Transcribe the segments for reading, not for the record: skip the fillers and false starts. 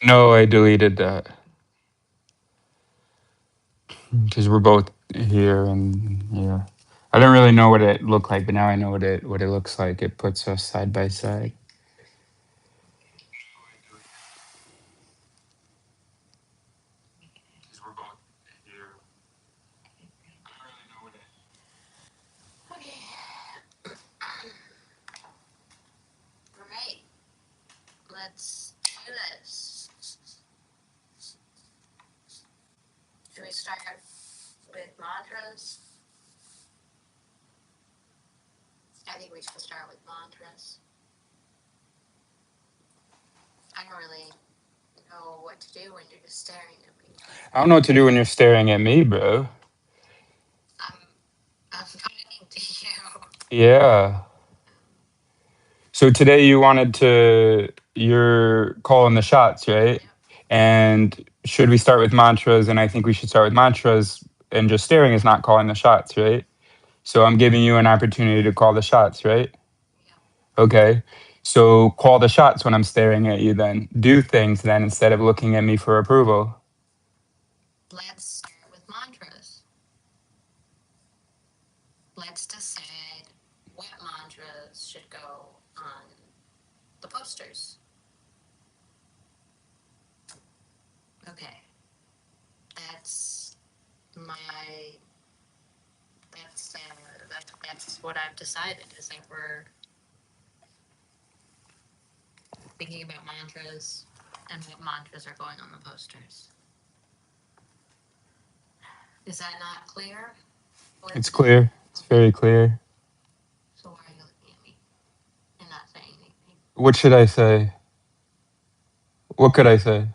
No, I deleted that because we're both here, and yeah, I didn't really know what it looked like, but now I know what it looks like. It puts us side by side. Okay. All right. Let's do this. Should we start with mantras? I think we should start with mantras. I don't really know what to do when you're just staring at me. I don't know what to do when you're staring at me, bro. I'm, I'm talking to you. Yeah. So today you're calling the shots, right? Yep. And should we start with mantras? And I think we should start with mantras, and just staring is not calling the shots, right? So I'm giving you an opportunity to call the shots, right? Yep. Okay. So call the shots when I'm staring at you then. Do things then instead of looking at me for approval. Let's start with mantras. Let's decide what mantras should go on the posters. Okay. That's my that's what I've decided is that we're thinking about mantras and what mantras are going on the posters. Is that not clear? It's clear. It's very clear. So why are you looking at me and not saying anything? What should I say? What could I say?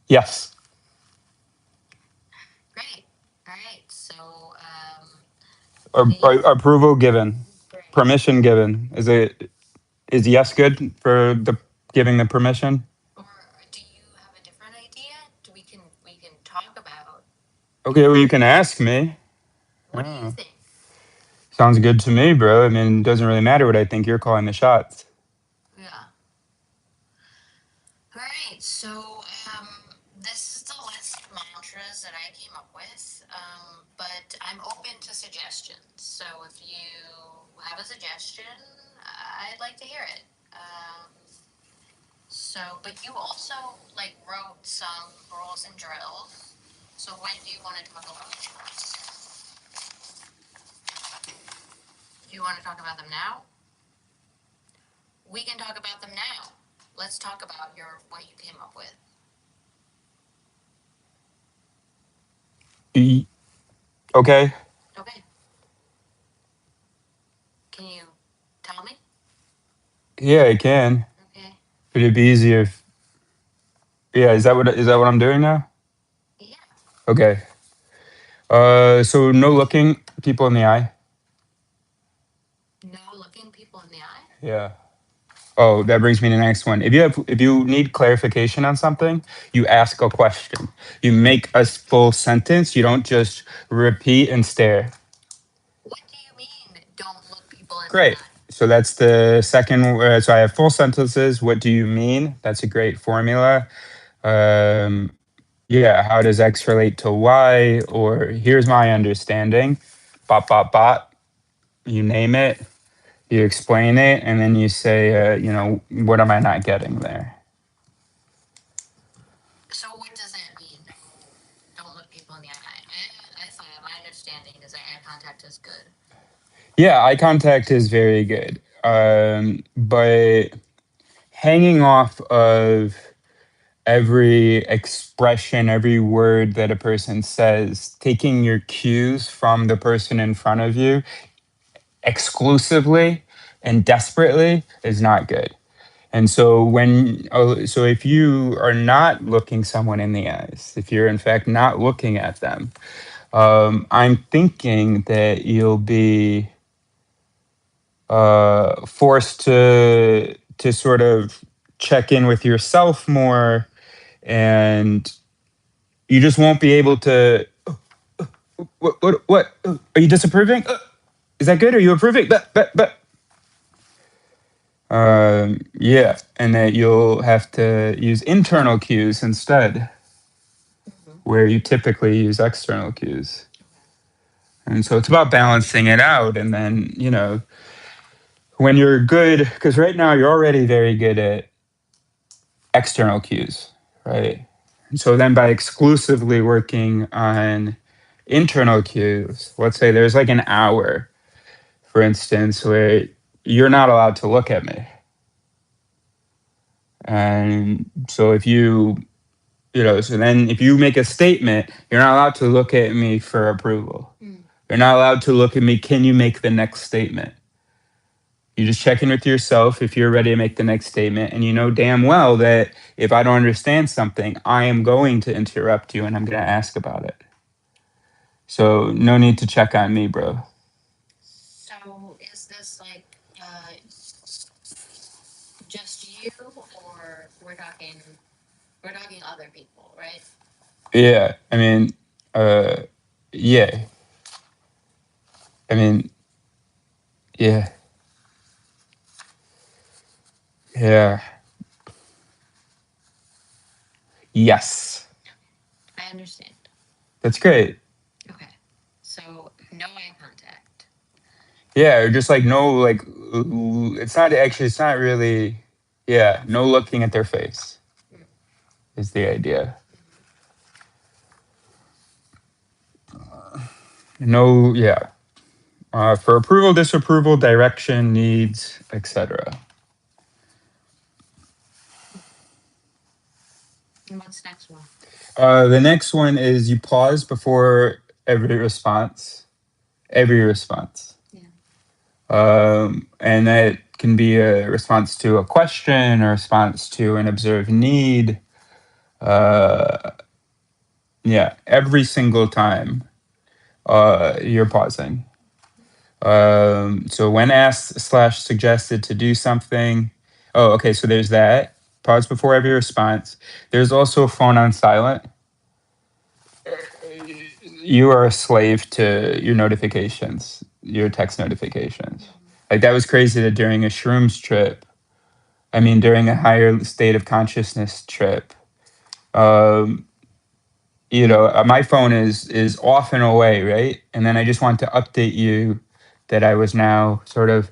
Yes. Great. All right. So Approval given. great. Permission given. Is yes good for the giving the permission? Or do you have a different idea? We can talk about. Okay, well you can ask me. What do you Oh. think? Sounds good to me, bro. I mean, it doesn't really matter what I think. You're calling the shots. Yeah. All right. So this is the list of mantras that I came up with. But I'm open to suggestions. So if you have a suggestion, I'd like to hear it. But you also like wrote some rules and drills. So when do you want to talk about them? Do you want to talk about them now? We can talk about them now. Let's talk about your what you came up with. Okay. Okay. Can you tell me? Yeah, I can. Okay. Would it be easier if? Yeah, is that what I'm doing now? Yeah. Okay. So no looking people in the eye. No looking people in the eye. Yeah. Oh, that brings me to the next one. If you need clarification on something, you ask a question. You make a full sentence. You don't just repeat and stare. What do you mean? Don't look people in the Great. eye. So that's the second. So I have full sentences. What do you mean? That's a great formula. Um, yeah. How does X relate to Y? Or here's my understanding. Bot, bot, bot. You name it. You explain it, and then you say, what am I not getting there? So what does that mean? Don't look people in the eye. I thought my understanding is that eye contact is good. Yeah, eye contact is very good. But hanging off of every expression, every word that a person says, taking your cues from the person in front of you exclusively and desperately is not good. And so so if you are not looking someone in the eyes, if you're in fact not looking at them, I'm thinking that you'll be forced to sort of check in with yourself more, and you just won't be able to. What are you disapproving? Is that good? Are you approving? But Yeah, and that you'll have to use internal cues instead, Mm-hmm. where you typically use external cues. And so it's about balancing it out. And then, when you're good, because right now you're already very good at external cues, right? And so then by exclusively working on internal cues, let's say there's like an hour, for instance, where you're not allowed to look at me. And so so then if you make a statement, you're not allowed to look at me for approval. Mm. You're not allowed to look at me, can you make the next statement? You just check in with yourself if you're ready to make the next statement. And you know damn well that if I don't understand something, I am going to interrupt you and I'm going to ask about it. So no need to check on me, bro. So is this like just you, or we're talking other people, right? Yeah. Uh, yeah. I mean, yeah. Yeah. Yes. I understand. That's great. Okay. So no eye contact. Yeah. Or just like no, like, it's not really, yeah, no looking at their face Mm. is the idea. No, yeah. For approval, disapproval, direction, needs, etc. And what's next one? The next one is you pause before every response. Every response. Yeah. And that can be a response to a question, a response to an observed need. Uh, yeah, every single time you're pausing. So when asked slash suggested to do something, oh, okay, so there's that. Pause before every response. There's also phone on silent. You are a slave to your notifications, your text notifications. Like that was crazy that during a shrooms trip, during a higher state of consciousness trip, um, my phone is off and away, right? And then I just want to update you that I was now sort of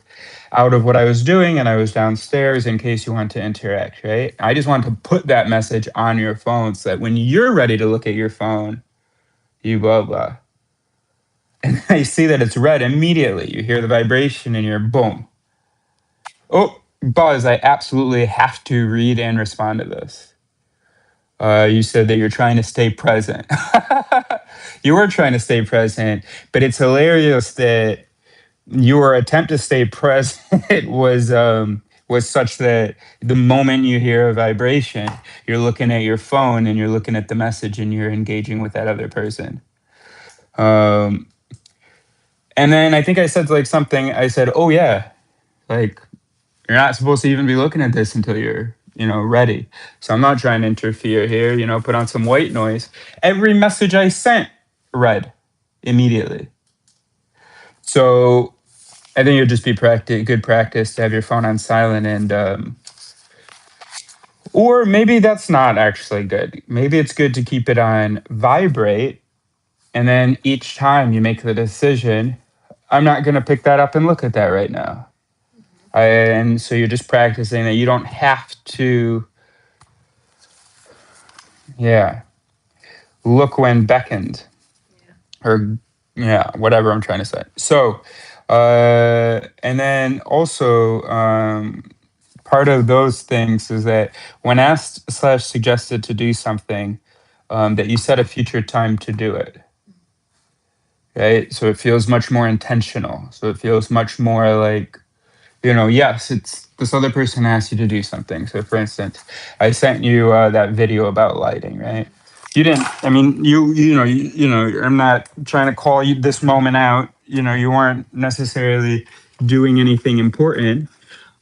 out of what I was doing and I was downstairs in case you want to interact, right? I just want to put that message on your phone so that when you're ready to look at your phone, you blah blah. And I see that it's red immediately. You hear the vibration and you're boom. Oh, Buzz, I absolutely have to read and respond to this. You said that you're trying to stay present. You were trying to stay present, but it's hilarious that your attempt to stay present was such that the moment you hear a vibration, you're looking at your phone and you're looking at the message and you're engaging with that other person. Um, and then I think I said like something. I said, "Oh yeah, like you're not supposed to even be looking at this until you're, ready." So I'm not trying to interfere here, put on some white noise. Every message I sent read immediately. So I think it would just be good practice to have your phone on silent or maybe that's not actually good. Maybe it's good to keep it on vibrate. And then each time you make the decision, I'm not going to pick that up and look at that right now. And so you're just practicing that you don't have to, yeah, look when beckoned Yeah. or, yeah, whatever I'm trying to say. So, and then also, part of those things is that when asked slash suggested to do something, that you set a future time to do it, right? So it feels much more intentional. So it feels much more like, yes, it's this other person asked you to do something. So for instance, I sent you that video about lighting, right? You didn't. I mean, I'm not trying to call you this moment out. You weren't necessarily doing anything important.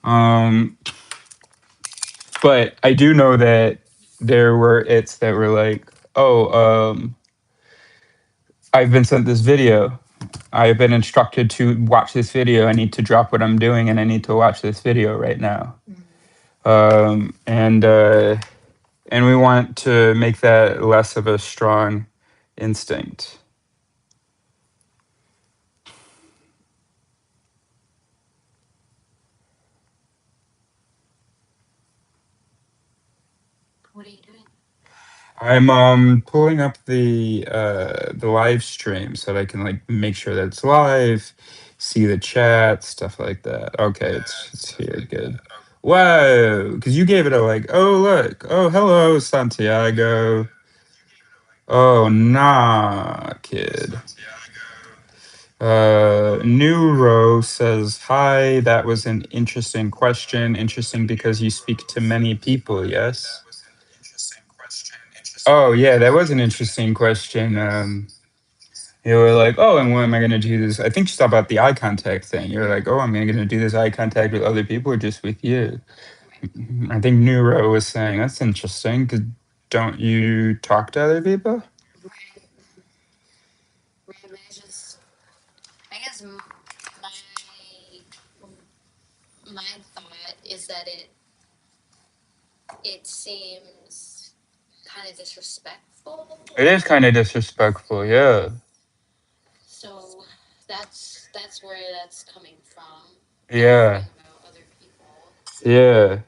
Um, but I do know that there were it's that were like, oh, I've been sent this video. I have been instructed to watch this video. I need to drop what I'm doing and I need to watch this video right now. Um, and uh, and we want to make that less of a strong instinct. What are you doing? I'm pulling up the live stream so that I can like make sure that it's live, see the chat, stuff like that. Okay, it's here, good. Whoa, because you gave it a like, oh look, oh hello Santiago. Oh nah, kid. Neuro says, hi, that was an interesting question. Interesting because you speak to many people, yes? Oh, yeah, that was an interesting question. You were like, oh, and when am I going to do this? I think just about the eye contact thing. You're like, oh, I'm going to do this eye contact with other people or just with you? I think Neuro was saying, that's interesting because don't you talk to other people? Right. Right. But I just, I guess my thought is that it seems kind of disrespectful. It is kind of disrespectful, yeah. So that's where that's coming from. Yeah, About other people yeah,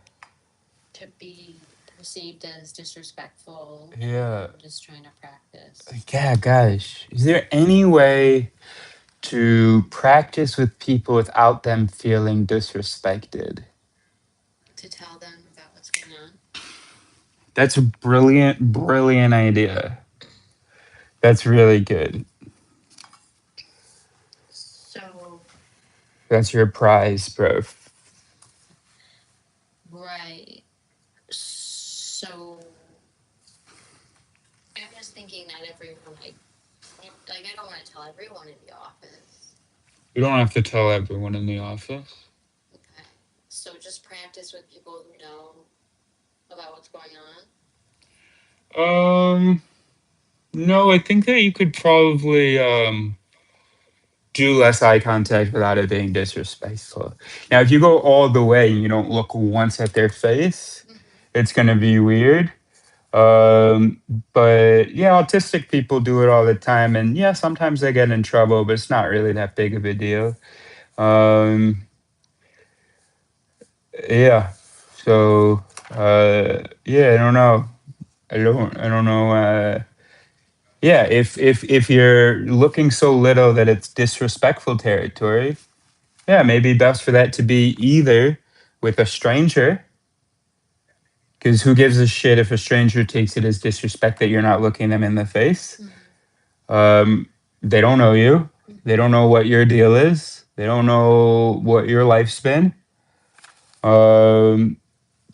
to be perceived as disrespectful. yeah. I'm just trying to practice Yeah, gosh. Is there any way to practice with people without them feeling disrespected? to tell them about what's going on. That's a brilliant, brilliant idea. That's really good. So That's your prize, bro. right. So I'm just thinking not everyone like I don't want to tell everyone in the office. You don't have to tell everyone in the office. Okay. So just practice with people who know about what's going Um, no, I think that you could probably do less eye contact without it being disrespectful. Now, if you go all the way and you don't look once at their face, on. it's gonna be weird. Um, but yeah, autistic people do it all the time, and yeah, sometimes they get in trouble, but it's not really that big of a deal. Um, yeah, so yeah, I don't know. I don't know. Yeah, if you're looking so little that it's disrespectful territory, yeah, maybe best for that to be either with a stranger, because who gives a shit if a stranger takes it as disrespect that you're not looking them in the face? Um, they don't know you. They don't know what your deal is. They don't know what your life's been. Um,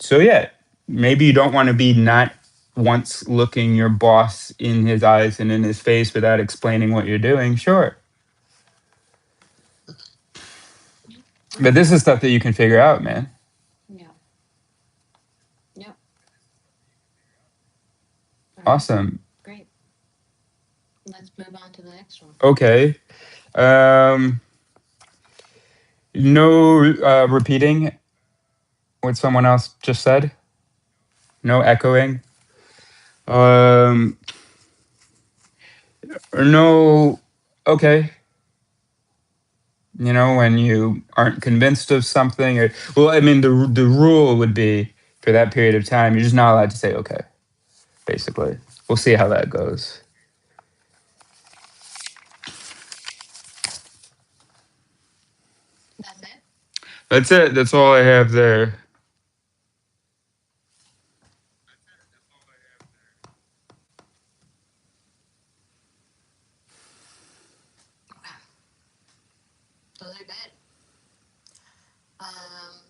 so yeah, maybe you don't want to be not once looking your boss in his eyes and in his face without explaining what you're doing. Sure, but this is stuff that you can figure out, man. Yeah. Yeah. All right. Awesome. Great. Let's move on to the next one. Okay. Um, no repeating what someone else just said. No echoing. Um, no. Okay. You know, when you aren't convinced of something, or well, I mean, the rule would be for that period of time, you're just not allowed to say okay. Basically, we'll see how that goes. That's it. That's it. That's all I have there. Okay. Those are good. Um,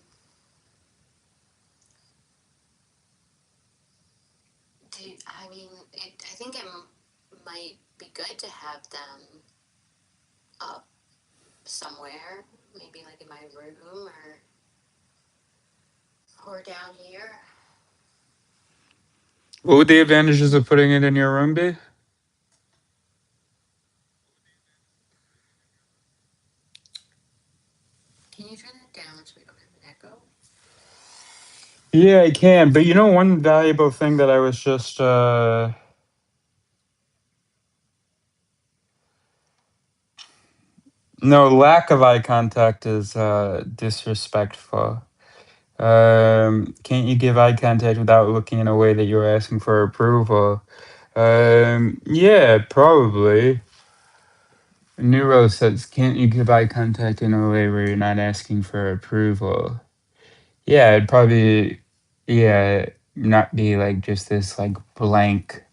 I mean, I think it might be good to have them up somewhere, maybe like in my room or down here. What would the advantages of putting it in your room be? Yeah, I can. But one valuable thing that I was just no, lack of eye contact is disrespectful. Can't you give eye contact without looking in a way that you're asking for approval? Yeah, probably. Neuro says, can't you give eye contact in a way where you're not asking for approval? Yeah, it'd probably, yeah, not be like just this like blank,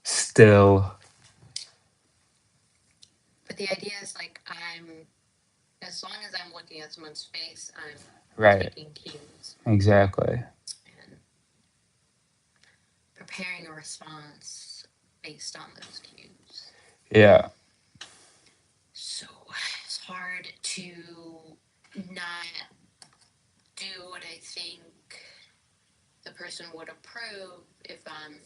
still. But the idea is like as long as I'm looking at someone's face, I'm Right, taking cues exactly. and preparing a response based on those cues. Yeah, So it's hard to not do what I think the person would approve if I'm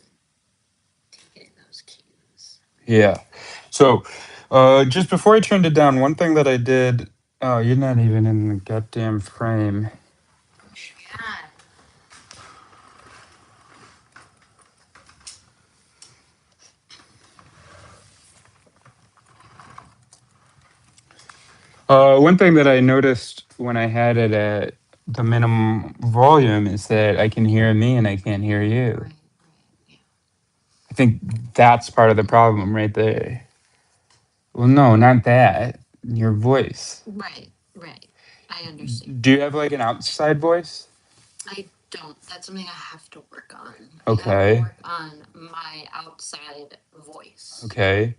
taking those cues. yeah. So, just before I turned it down, one thing that I did, oh, you're not even in the goddamn frame. Yeah. One thing that I noticed when I had it at the minimum volume is that I can hear me and I can't hear you. Right, yeah. I think that's part of the problem right there. Well, no, not that. Your voice. Right. I understand. Do you have like an outside voice? I don't. That's something I have to work on. I have to Okay. work on my outside voice. Okay.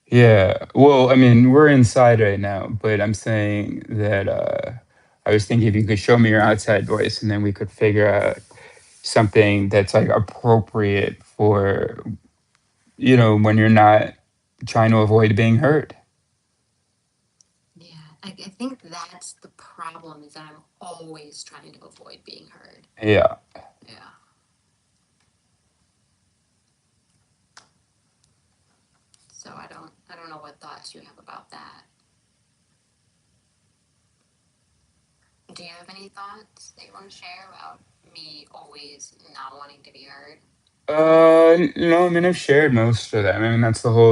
Yeah. Well, I mean, we're inside right now, but I'm saying that I was thinking if you could show me your outside voice and then we could figure out something that's like appropriate for, when you're not trying to avoid being heard. Yeah, I think that's the problem is that I'm always trying to avoid being heard. Yeah. Yeah. So I don't know what thoughts you have about that. Do you have any thoughts that you want to share about me always not wanting to be heard? No, I mean, I've shared most of them. I mean,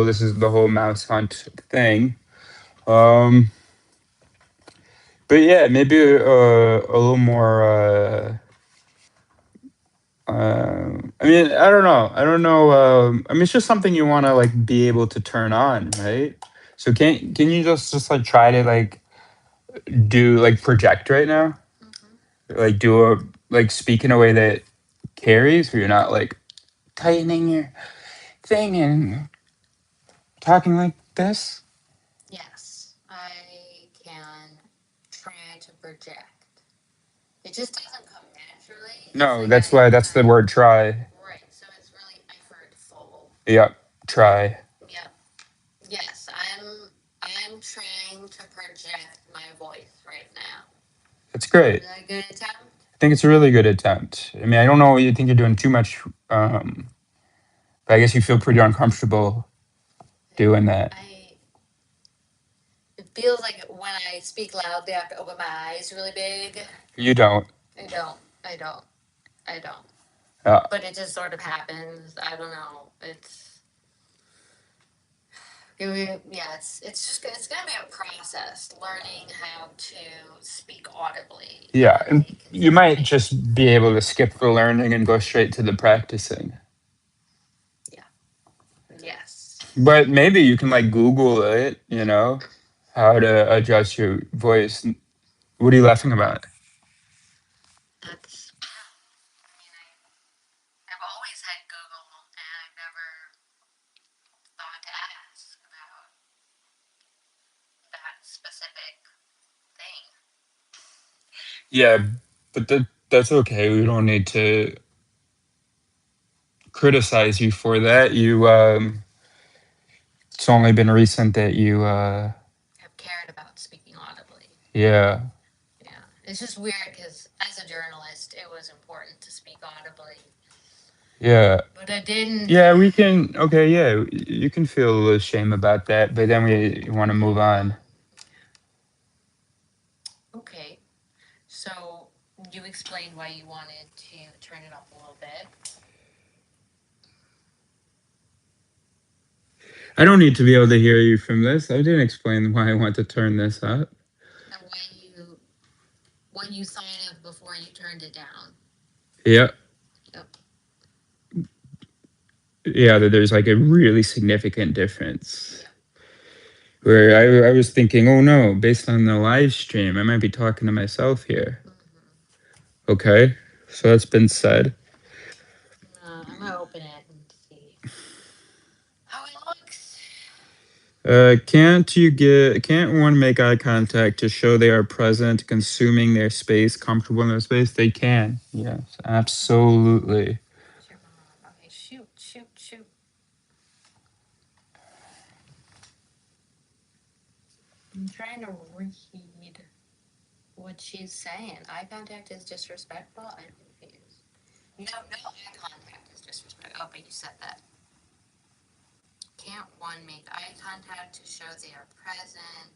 this is the whole mouse hunt thing. Um, but yeah, maybe a little more. I mean, I don't know. I don't know. I mean, it's just something you want to like be able to turn on, right? So can you just like try to like do like project right now? Mm-hmm. Like do a like speak in a way that carries, where you're not like tightening your thing and talking like this. Yes, I can try to project. It just doesn't come naturally. It's No, like I that's the word try. right. So it's really effortful. Yep, try. Yep. Yes, I'm trying to project my voice right now. That's great. Is that a good attempt? I think it's a really good attempt. I mean, I don't know. You think you're doing too much, but I guess you feel pretty uncomfortable doing that. I it feels like when I speak loudly, I have to open my eyes really big. You don't. I don't. I don't. I don't. Uh, But it just sort of happens. I don't know. Yeah, it's gonna be a process learning how to speak audibly in yeah, a and way you might consistently. just be able to skip the learning and go straight to the practicing. Yeah. Yes. But maybe you can like Google it. How to adjust your voice. What are you laughing about? That's. I've always had Google, and I've never thought to ask about that specific thing. Yeah, but that's okay. We don't need to criticize you for that. It's only been recent that you, I've cared about speaking audibly. yeah, Yeah, it's just weird because as a journalist, it was important to speak audibly, yeah, but I didn't. yeah. We can, okay, yeah. You can feel a little shame about that, but then we want to move on. Okay, so you explained why you wanted to turn it up a little bit. I don't need to be able to hear you from this. I didn't explain why I want to turn this up. And what you thought of before you turned it down. Yeah. Yep. Yeah, that there's like a really significant difference. Yep. Where I was thinking, oh no, based on the live stream, I might be talking to myself here. Mm-hmm. Okay, so that's been said. I'm gonna open it and see how it looks. Can't one make eye contact to show they are present, consuming their space, comfortable in their space? They can. Yes, absolutely. It's your mom. Okay, shoot. I'm trying to read what she's saying. Eye contact is disrespectful. I'm confused. No, eye contact is disrespectful. Oh, but you said that. Can't one make eye contact to show they are present?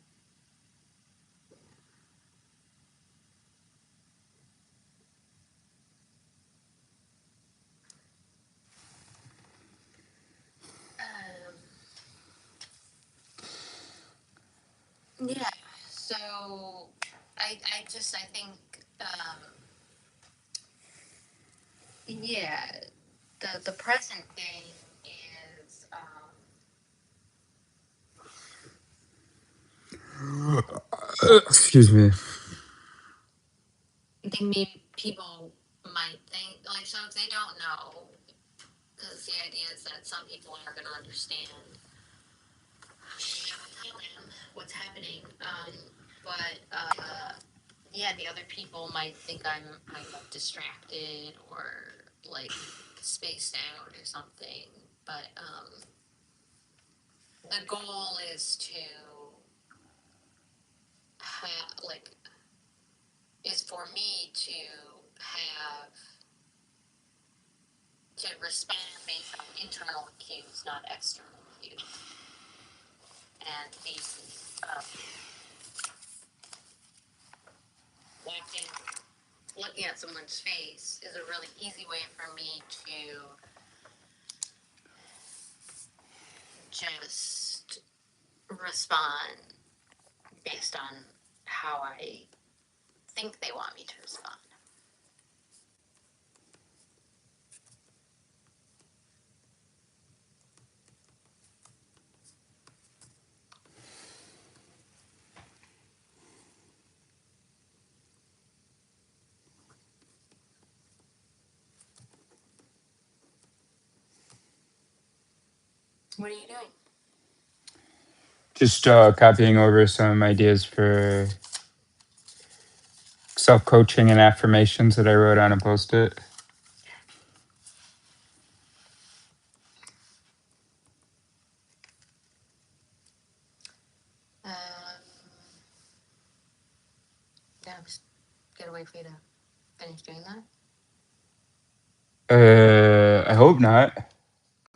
Um, yeah. So I think, yeah, the present thing is, Excuse me. I think maybe people might think, like, so if they don't know, because the idea is that some people aren't going to understand tell them what's happening. But yeah, the other people might think I'm like distracted or like spaced out or something. But the goal is to have like is for me to have to respond based on internal cues, not external cues. And um, walking, looking at someone's face is a really easy way for me to just respond based on how I think they want me to respond. What are you doing? Just copying over some ideas for self coaching and affirmations that I wrote on a post it. Um, yeah, I'm just gonna wait for you to finish doing that. I hope not.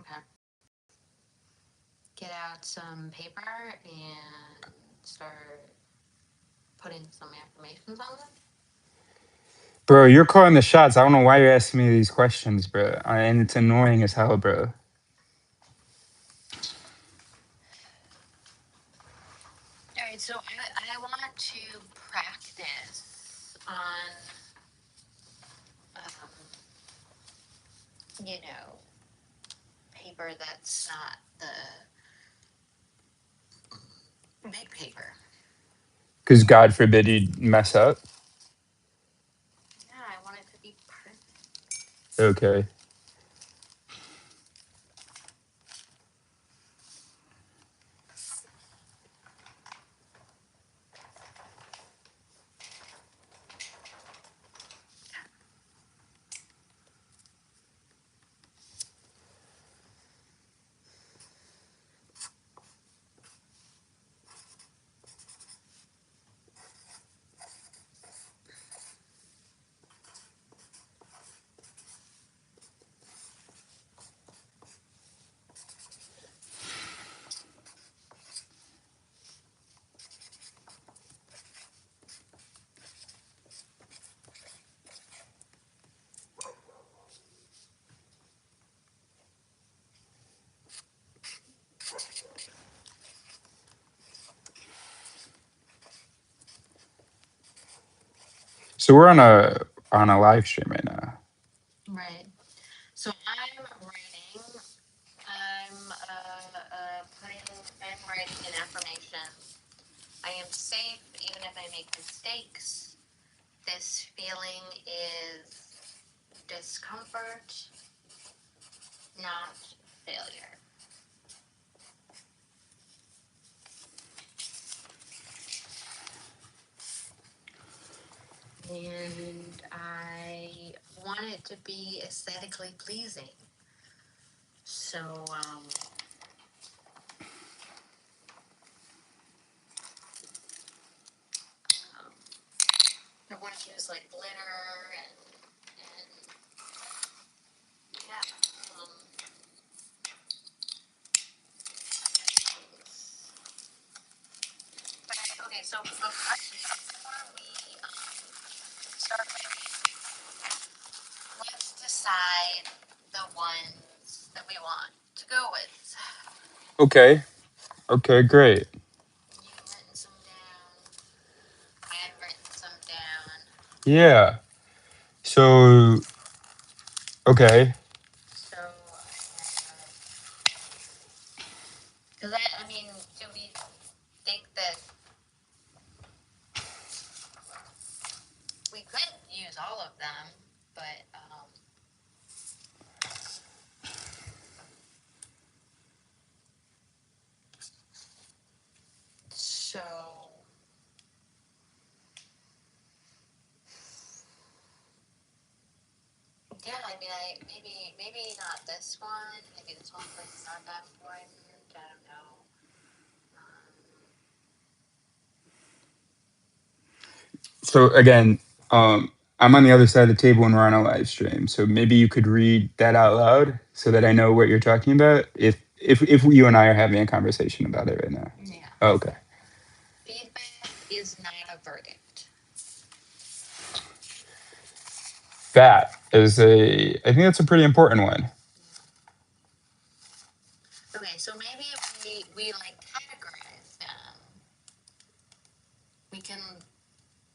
Okay. Get out some paper and start putting some affirmations on them. Bro, you're calling the shots. I don't know why you're asking me these questions, bro. And it's annoying as hell, bro. All right, so I want to practice on, you know, paper that's not the big paper. Because God forbid you mess up. Yeah, I want it to be perfect. Okay. So we're on a live stream right now. Right. So I'm writing. I'm writing an affirmation. I am safe even if I make mistakes. This feeling is discomfort, not failure. And I want it to be aesthetically pleasing. So, um, I want to use like glitter and yeah. Um, okay, so before we start writing, let's decide the ones that we want to go with. Okay. Okay, great. You've written some down. I've written some down. Yeah. So, okay. So I have, because I mean, do we think that we could use all of them? But so yeah, I mean, I maybe not this one. Maybe this one's like not that important. I don't know. So again, I'm on the other side of the table when we're on a live stream. So maybe you could read that out loud so that I know what you're talking about. If you and I are having a conversation about it right now. Yeah. Oh, okay. Feedback is not a verdict. That is a. I think that's a pretty important one. Okay, so maybe if we like categorize them, we can.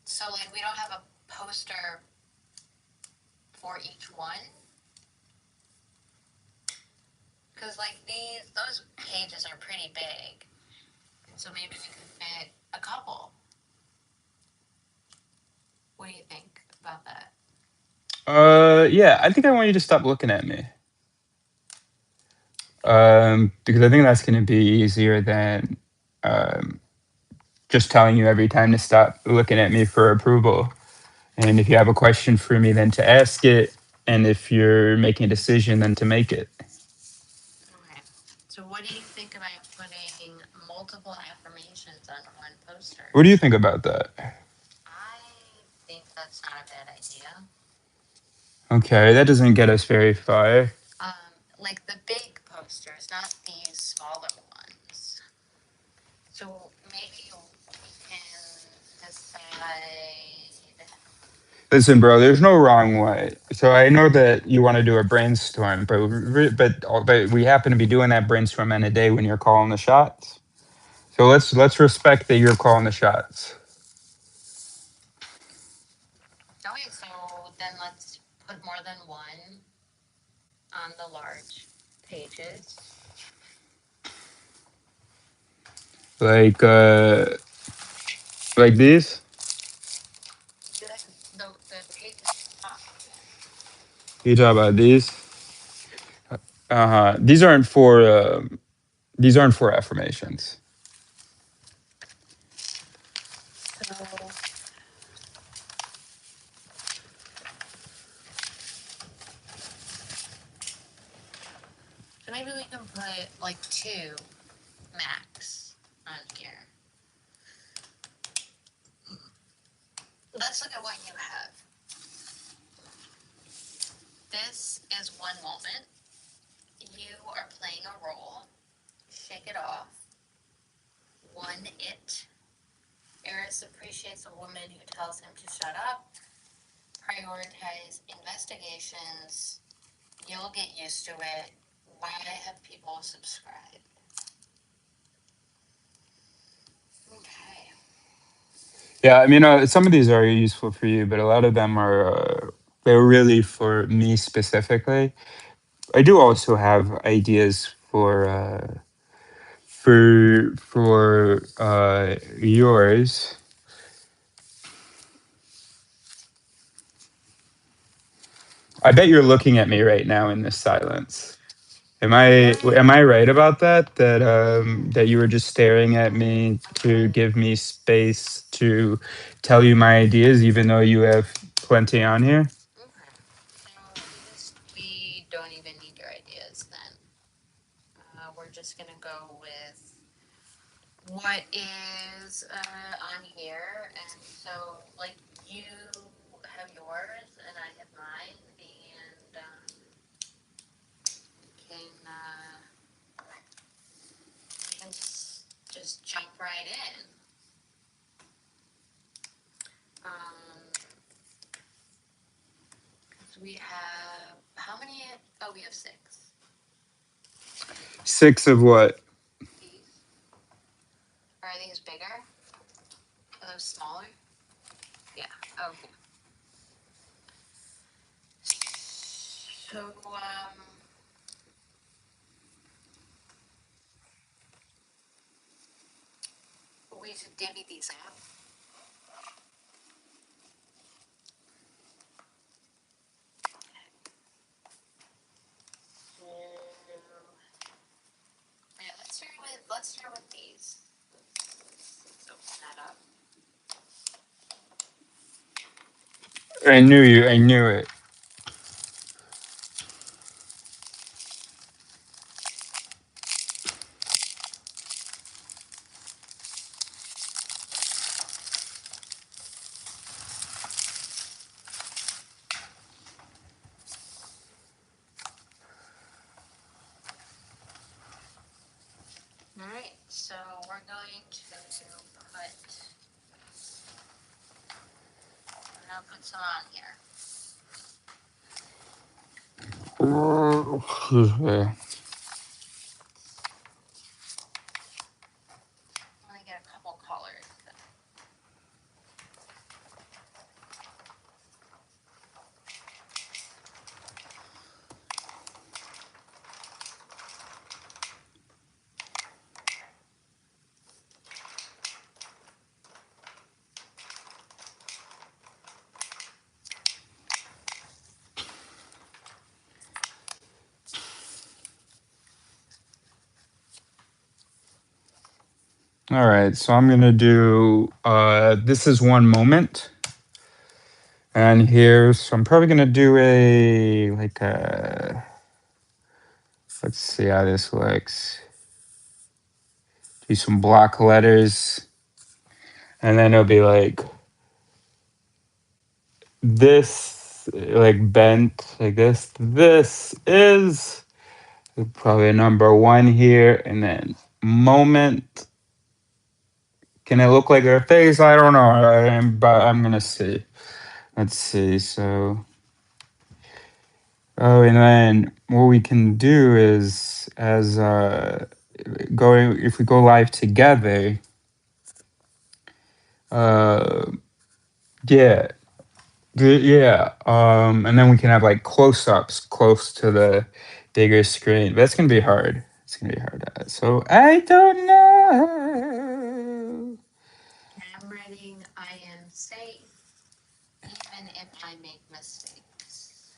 So like we don't have a poster for each one, because like those pages are pretty big, so maybe we could fit a couple. What do you think about that? Yeah. I think I want you to stop looking at me. Because I think that's going to be easier than um, just telling you every time to stop looking at me for approval. And if you have a question for me, then to ask it. And if you're making a decision, then to make it. Okay. So what do you think about putting multiple affirmations on one poster? What do you think about that? I think that's not a bad idea. Okay, that doesn't get us very far. Like the big posters, not these smaller ones. So maybe we can decide. Listen, bro, there's no wrong way. So I know that you want to do a brainstorm, but we happen to be doing that brainstorm on a day when you're calling the shots. So let's respect that you're calling the shots. Okay, so then let's put more than one on the large pages. Like like these. The pages at the top. You talk about these. Uh-huh. These aren't for affirmations. So maybe we can put like two max on here. Let's look at what you have. This is one moment. You are playing a role. Shake it off. One it. Eris appreciates a woman who tells him to shut up. Prioritize investigations. You'll get used to it. Why have people subscribed? Okay. Yeah, I mean, some of these are useful for you, but a lot of them are they're really for me specifically. I do also have ideas for yours. I bet you're looking at me right now in this silence. Am I right about that? That you were just staring at me to give me space to tell you my ideas, even though you have plenty on here. Okay. So we don't even need your ideas then. We're just gonna go with what is on here, and so like you have yours and I have mine, and can we can just jump right in. So we have how many? Oh, we have six. Six of what? These are these bigger? Are those smaller? Yeah. Okay. So we should divvy these up. So, yeah, let's start with these. Let's open that up. I knew you. I knew it. All right. So we're going to put some on here. Only get a couple colors. All right, so I'm gonna do. This is one moment, and here, so I'm probably gonna do a like a. Let's see how this looks. Do some block letters, and then it'll be like this, like bent, like this. This is probably number one here, and then moment. Can it look like her face? I don't know, but I'm gonna see. Let's see. So, oh, and then what we can do is, as going, if we go live together, uh, yeah, yeah, and then we can have like close-ups close to the bigger screen. That's gonna be hard. It's gonna be hard. So I don't know. I'm writing I am safe even if I make mistakes.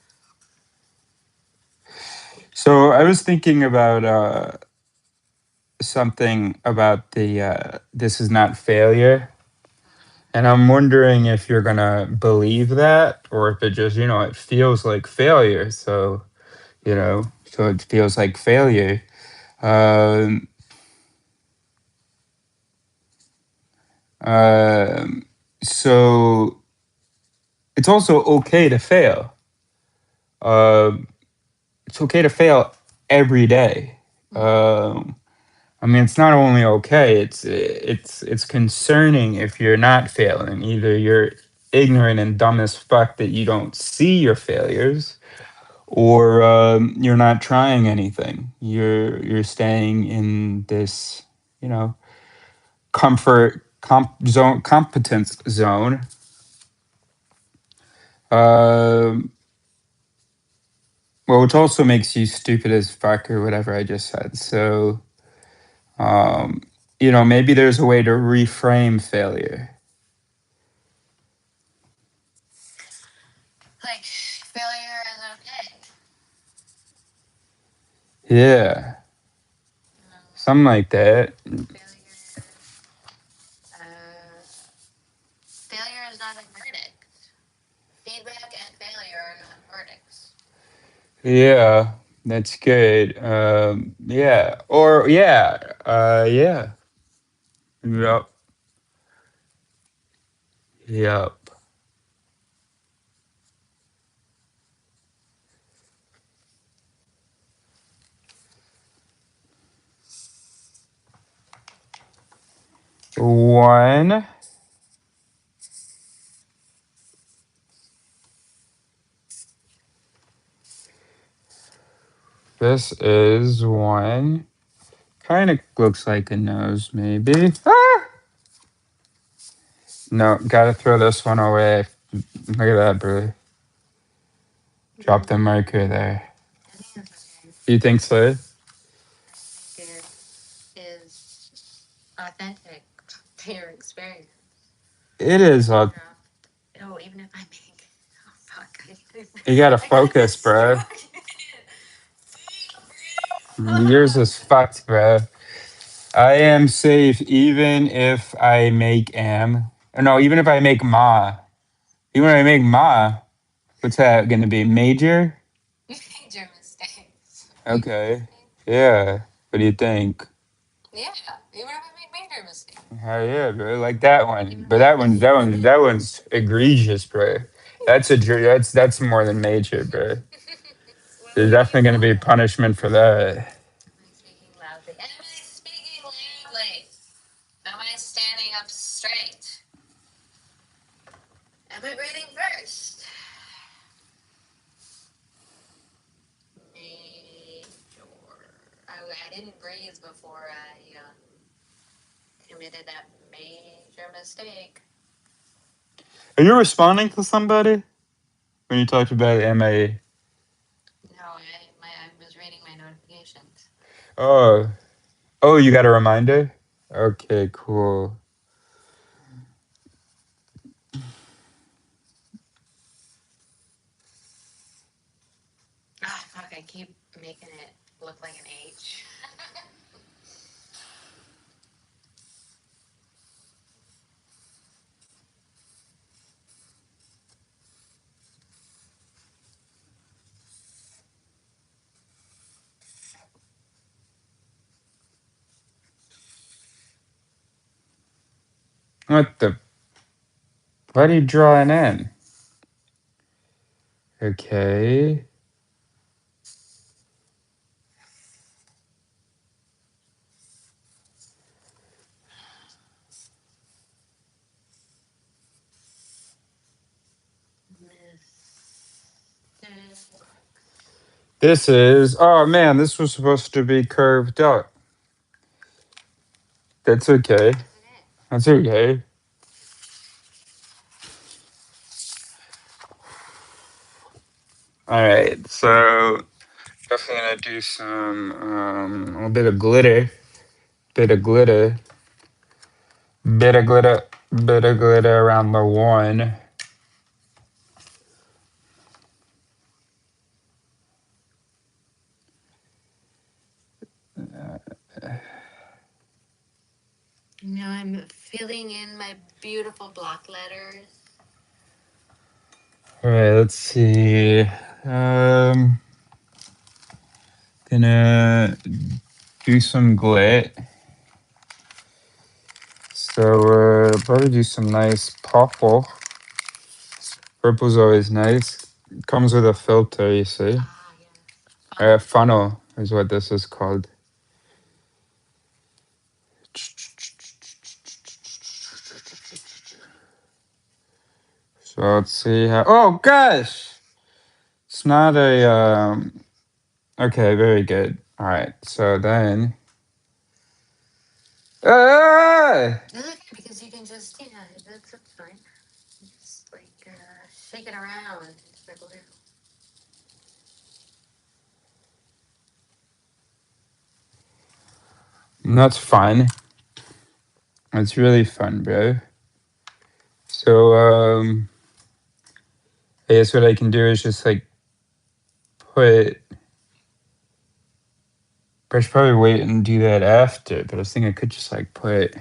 So I was thinking about something about the this is not failure. And I'm wondering if you're gonna believe that, or if it just, it feels like failure. So it feels like failure. Um, um, so it's also okay to fail. Um, it's okay to fail every day. Um, I mean, it's not only okay; it's concerning if you're not failing. Either you're ignorant and dumb as fuck that you don't see your failures, or you're not trying anything. You're staying in this, comfort competence zone. Um, well, which also makes you stupid as fuck or whatever I just said. So, um, maybe there's a way to reframe failure. Like failure is okay. Yeah, something like that. Failure, uh, failure is not a verdict. Feedback and failure are not verdicts. Yeah, that's good. Yeah, or yeah, yeah. Yep, yep. One. This is one. Kind of looks like a nose, maybe. Ah! No, gotta throw this one away. Look at that, bro. Drop the marker there. I think it's okay. You think so? I think it is authentic to your experience. It is. Dropped. Oh, even if I make. Oh, fuck. You gotta I got focus, bro. distracted. Yours is fucked, bro. I am safe even if I make am. No, even if I make ma. Even if I make ma, what's that gonna be? Major? Major mistakes. Okay. Yeah. What do you think? Yeah, even if I make major mistakes. Hell yeah, bro. Like that one. But that one's egregious, bro. That's more than major, bro. What There's would you definitely gonna call be it? punishment for that. Am I speaking loudly? Am I speaking loudly? Am I standing up straight? Am I breathing first? Major. I didn't breathe before I committed that major mistake. Are you responding to somebody when you talked about MA? No, I was reading my notifications. Oh, oh, you got a reminder? Okay, cool. Oh, fuck, I keep making it look like an H. What the? What are you drawing in? Okay. Mistake. This is. Oh man, this was supposed to be curved up. That's okay. That's okay. All right. So definitely gonna do some a little bit of glitter, bit of glitter, bit of glitter, bit of glitter around the one. Now I'm filling in my beautiful block letters. All right. Let's see. Um, gonna do some glit. So probably do some nice purple. Purple's always nice. Comes with a filter, you see. Ah, yeah. Funnel is what this is called. So let's see how. Oh gosh, it's not a. Okay, very good. All right. So then Ah! That's okay because you can just that's fine. Just like shake it around. It's the glue. That's fun. That's really fun, bro. So, I guess what I can do is just like put. I should probably wait and do that after, but I was thinking I could just like put.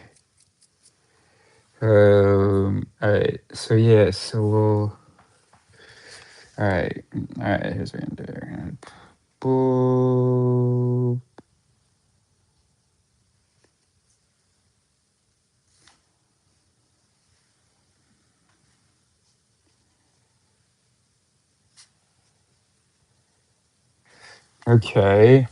All right. So yeah. So we'll. All right. All right. Here's what I'm gonna do. I'm gonna boop. Okay.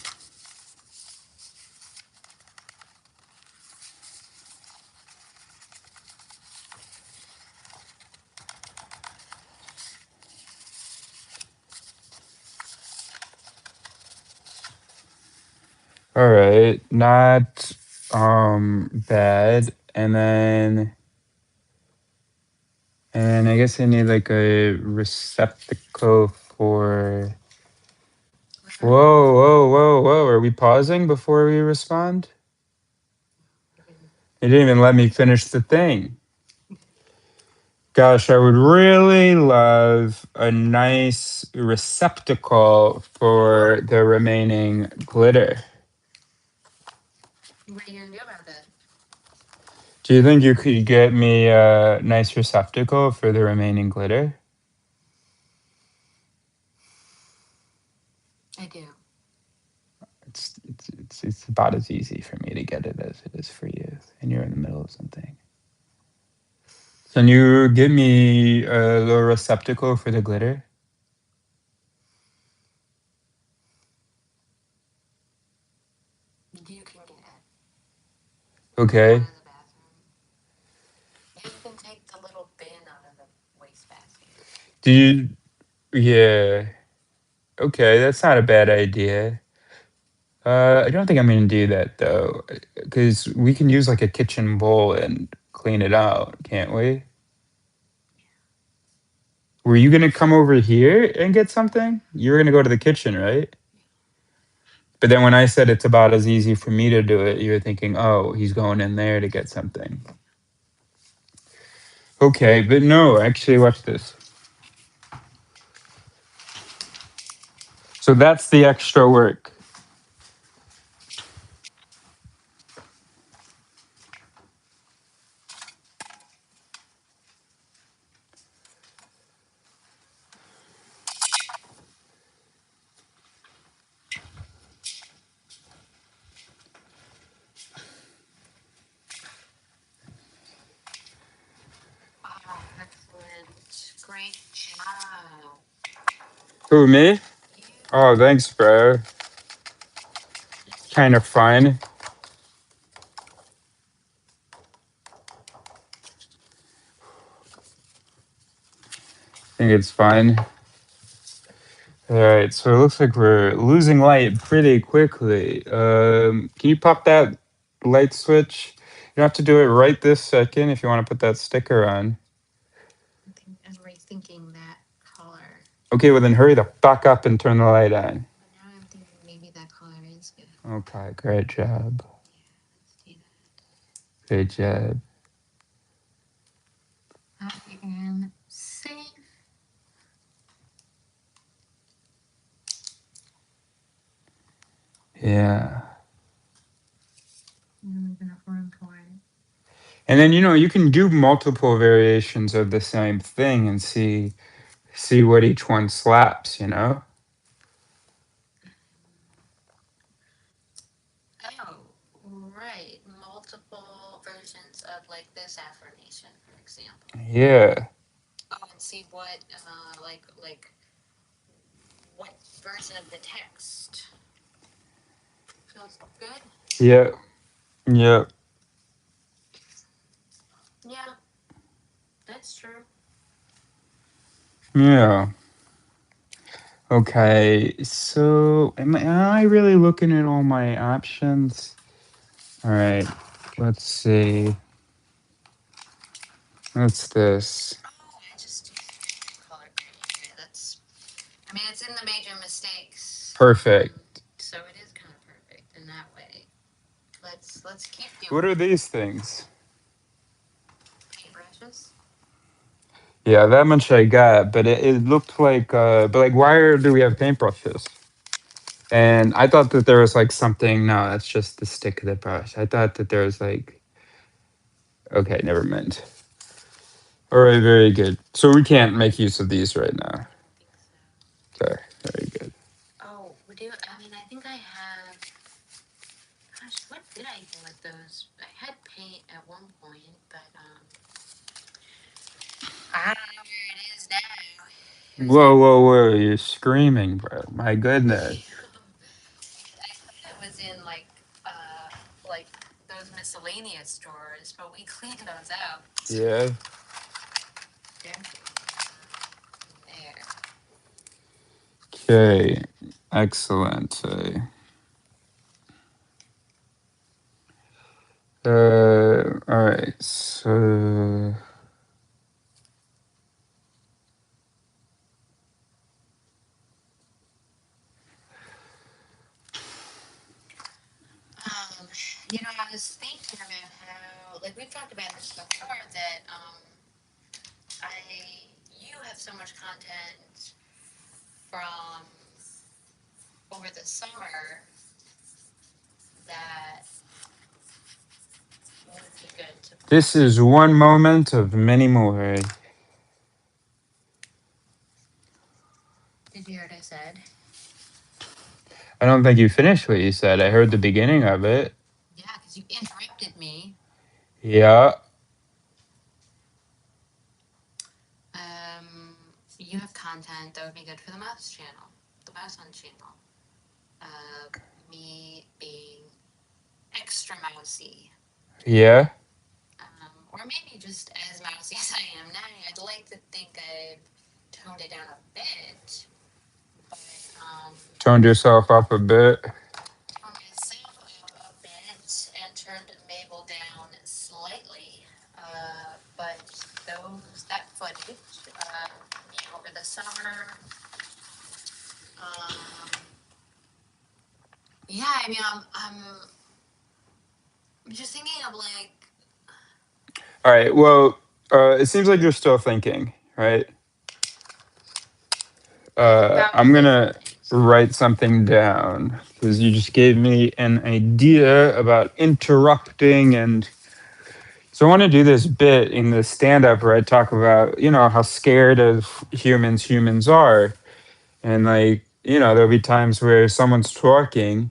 All right. Not bad. And I guess I need like a receptacle for. Whoa, whoa, whoa, whoa. Are we pausing before we respond? It didn't even let me finish the thing. Gosh, I would really love a nice receptacle for the remaining glitter. What are you gonna do about that? Do you think you could get me a nice receptacle for the remaining glitter? I do. It's about as easy for me to get it as it is for you, and you're in the middle of something. Can you give me a little receptacle for the glitter? You can get it. Okay. Out of the bathroom. You can take the little bin out of the wastebasket. Do you? Yeah. Okay, that's not a bad idea. I don't think I'm gonna do that though, because we can use like a kitchen bowl and clean it out, can't we? Were you gonna come over here and get something? You were gonna go to the kitchen, right? But then when I said it's about as easy for me to do it, you were thinking, oh, he's going in there to get something. Okay, but no, actually, watch this. So that's the extra work. Oh, excellent. Great job. Who, me? You Oh, thanks, bro. Kind of fun. I think it's fun. All right, so it looks like we're losing light pretty quickly. Can you pop that light switch? You don't have to do it right this second if you want to put that sticker on. I'm rethinking that color. Okay, well then hurry the fuck up and turn the light on. But now I'm thinking maybe that color is good. Okay, great job. Let's do Great job. that. I am safe. Yeah. There's enough room for it. And then you can do multiple variations of the same thing and see what each one slaps. Oh, right. Multiple versions of like this affirmation, for example. Yeah. Oh, and see what version of the text feels good. Yeah. Yeah. Yeah, that's true. Yeah. Okay. So am I really looking at all my options? All right. let's see. What's this? Oh, I just color gradient. That's. I mean, it's in the major mistakes. Perfect. So it is kind of perfect in that way. Let's keep What doing are it. these things? Paintbrushes. Yeah, that much I got, but it looked like, but like, why do we have paintbrushes? And I thought that there was like something. No, that's just the stick of the brush. I thought that there was like, okay, never mind. All right, very good. So we can't make use of these right I now. don't think so. Okay, very good. Oh, we do. I mean, I think I have. Gosh, what did I do with those? I had paint at one point, but I don't know where it is now. It was Whoa, whoa, whoa! You're screaming, bro. My goodness. I thought it was in like those miscellaneous drawers, but we cleaned those out. Yeah. There. There. Okay. Excellent. All right. So Um, I was thinking about how, like we've talked about this before, that I you have so much content from over the summer that would be good to put. this is one moment of many more. Did you hear what I said? I don't think you finished what you said. I heard the beginning of it. Yeah, because you interrupted me. Yeah. You have content that would be good for the mouse channel, the mouse on channel. Uh, Me being extra mousy, Yeah. or maybe just as mousy as I am now. I'd like to think I've toned it down a bit, but Toned yourself up a bit. toned myself up a bit and turned Mabel down slightly. But that footage, over the summer. Um, yeah, I mean, I'm just thinking of like All right. Well, it seems like you're still thinking, right? about I'm what gonna things. write something down because you just gave me an idea about interrupting, and so I want to do this bit in the stand-up where I talk about, how scared of humans are, and like, there'll be times where someone's talking,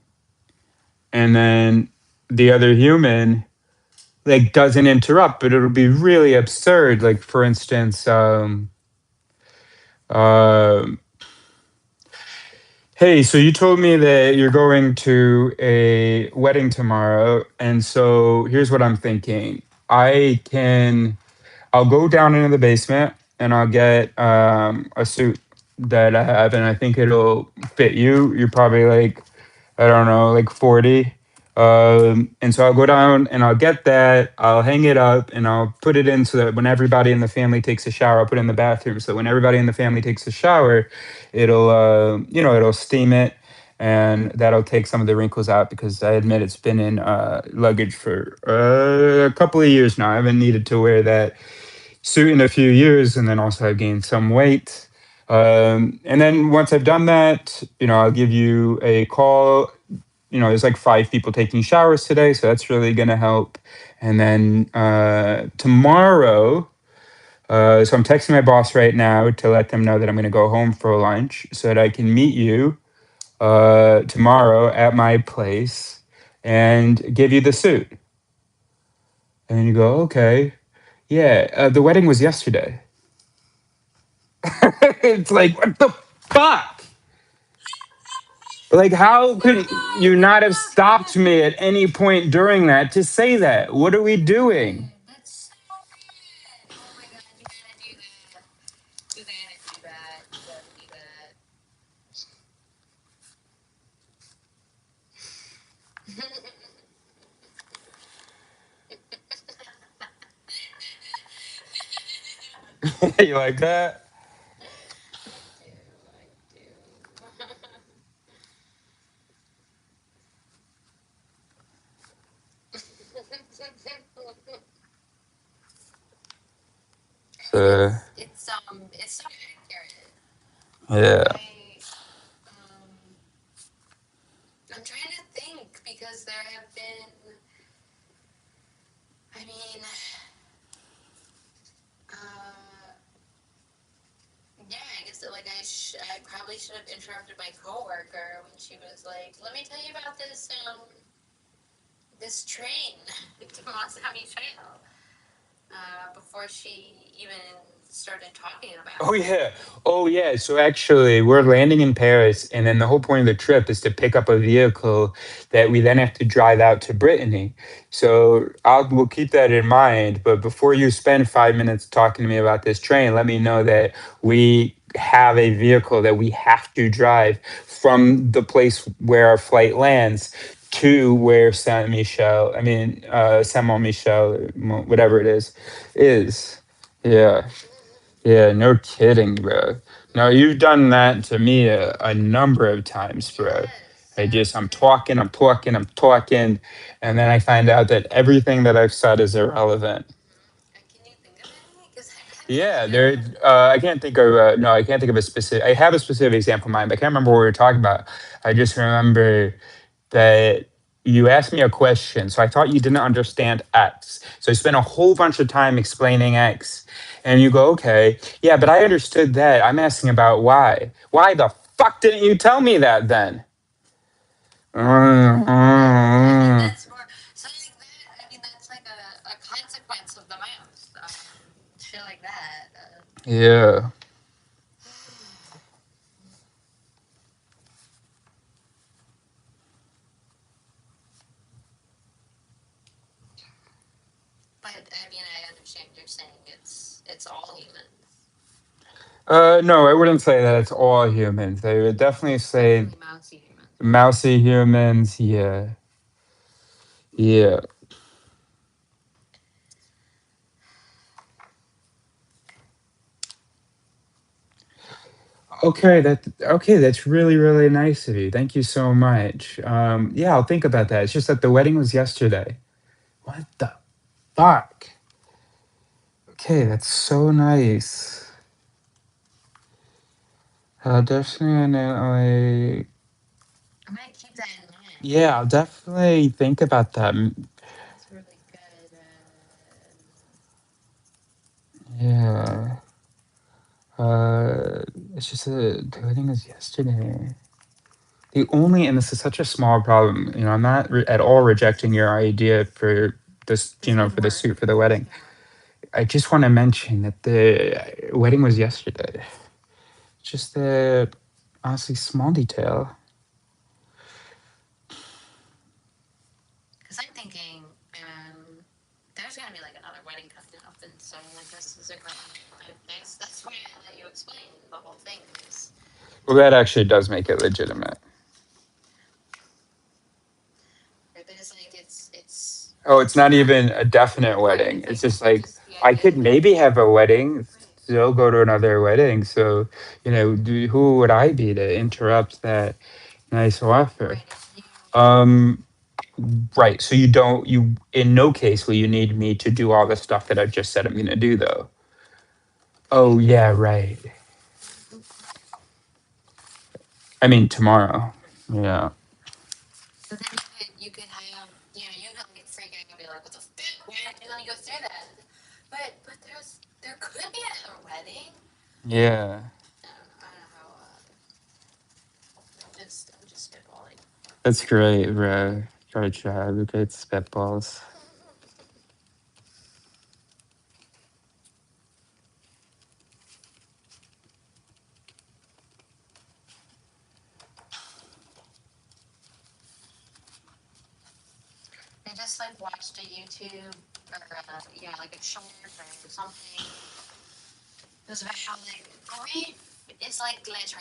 and then the other human like doesn't interrupt, but it'll be really absurd. Like for instance, um hey, so you told me that you're going to a wedding tomorrow, and so here's what I'm thinking. I'll go down into the basement and I'll get a suit that I have, and I think it'll fit you. You're probably like, I don't know, like 40. And so I'll go down and I'll get that. I'll hang it up and I'll put it in so that when everybody in the family takes a shower, I'll put it in the bathroom. So when everybody in the family takes a shower, it'll steam it, and that'll take some of the wrinkles out because I admit it's been in luggage for a couple of years now. I haven't needed to wear that suit in a few years, and then also I've gained some weight. And then once I've done that, I'll give you a call. There's like 5 people taking showers today, so that's really gonna help. And then tomorrow, so I'm texting my boss right now to let them know that I'm gonna go home for lunch so that I can meet you tomorrow at my place and give you the suit. And then you go, okay, yeah, the wedding was yesterday. It's like, what the fuck? Like, how could you not have stopped me at any point during that to say that? What are we doing? That's so good. Oh my god, you gotta do that. You gotta do that. You gotta do that. You like that? I do. I do. I mean, So it's so accurate. yeah. I I'm trying to think because there have been. I mean, uh, yeah. I guess that, like I probably should have interrupted my coworker when she was like, "Let me tell you about this train to Masami Trail." Before she even started talking Oh about it. yeah. Oh yeah. So actually, we're landing in Paris, and then the whole point of the trip is to pick up a vehicle that we then have to drive out to Brittany. So we'll keep that in mind. But before you spend 5 minutes talking to me about this train, let me know that we have a vehicle that we have to drive from the place where our flight lands to where Saint Michel, I mean Saint Mont Michel, whatever it is. Yeah. Yeah, no kidding, bro. No, you've done that to me a number of times, bro. Yes. I'm talking, I'm talking, and then I find out that everything that I've said is irrelevant. Can you think of any? Because I mean, Yeah, there. I can't think of no. I can't think of a specific. I have a specific example in mind, but I can't remember what we were talking about. I just remember that you asked me a question, so I thought you didn't understand X. So I spent a whole bunch of time explaining X, and you go, "Okay, yeah, but I understood that. I'm asking about Y. Why the fuck didn't you tell me that then?" I mean that's more something like that. I mean that's like a consequence of the mouse. Shit like that. Yeah. But I mean I understand you're saying it's all humans, No, I wouldn't say that it's all humans. I would definitely say definitely mousy humans. mousy humans. Yeah. Yeah. Okay. That's really really nice of you. Thank you so much. Yeah, I'll think about that. It's just that the wedding was yesterday. What the fuck? Okay, that's so nice. Definitely. I'm gonna keep that in mind. Yeah, I'll definitely think about that. That's really good. Yeah. Uh, it's just the wedding was yesterday. The only, and this is such a small problem, I'm not at all rejecting your idea for this, This could for the work. suit for the This wedding. could work. I just want to mention that the wedding was yesterday. Just a honestly small detail. Because I'm thinking, there's gonna be like another wedding coming up, and so like this is a great. That's why I let you explain the whole thing. Is Well, that actually does make it legitimate. but it's like Oh, it's it's not not even a definite right. wedding. It's It's like just like just the I idea could of it. maybe have a wedding, Right. still go to another wedding. So, who would I be to interrupt that nice offer? Right. If you Um, right. So you don't, in no case will you need me to do all the stuff that I've just said I'm going to do, though. Oh, yeah, right. I mean, tomorrow. Yeah. so then you could have you could like freak out and be like what the fuck why did you let me go through that but there could be another wedding. Yeah. I don't know how I'm just spitballing. That's great, bro. Great job. Great spitballs. I just like watched a YouTube or yeah, like a short or something. It was about how like grief is like glitter.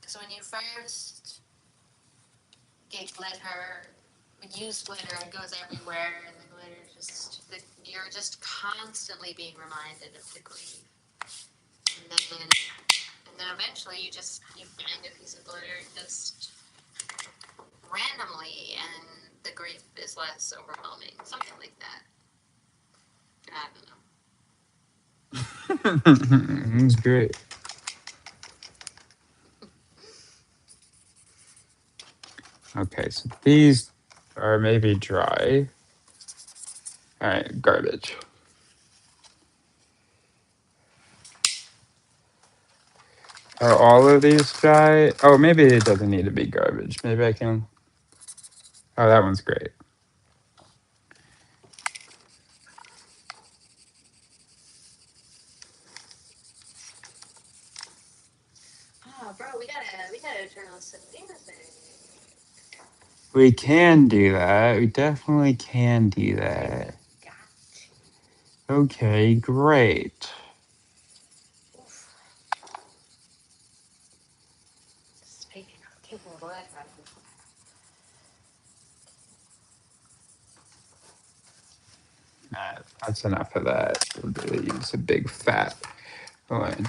Because when you first get glitter, use glitter, it goes everywhere, and the glitter you're just constantly being reminded of the grief. And then eventually you find a piece of glitter just randomly, and the grief is less overwhelming, something like that. I don't know. It's great. Okay, so these are maybe dry. All right, garbage. Are all of these dry? Oh, maybe it doesn't need to be garbage. Maybe I can. Oh, that one's great. Oh, bro, we gotta turn on some music. We can do that. We definitely can do that. Got Okay, great. Speaking of people with glitter, That's enough of that. We'll really use a big fat one.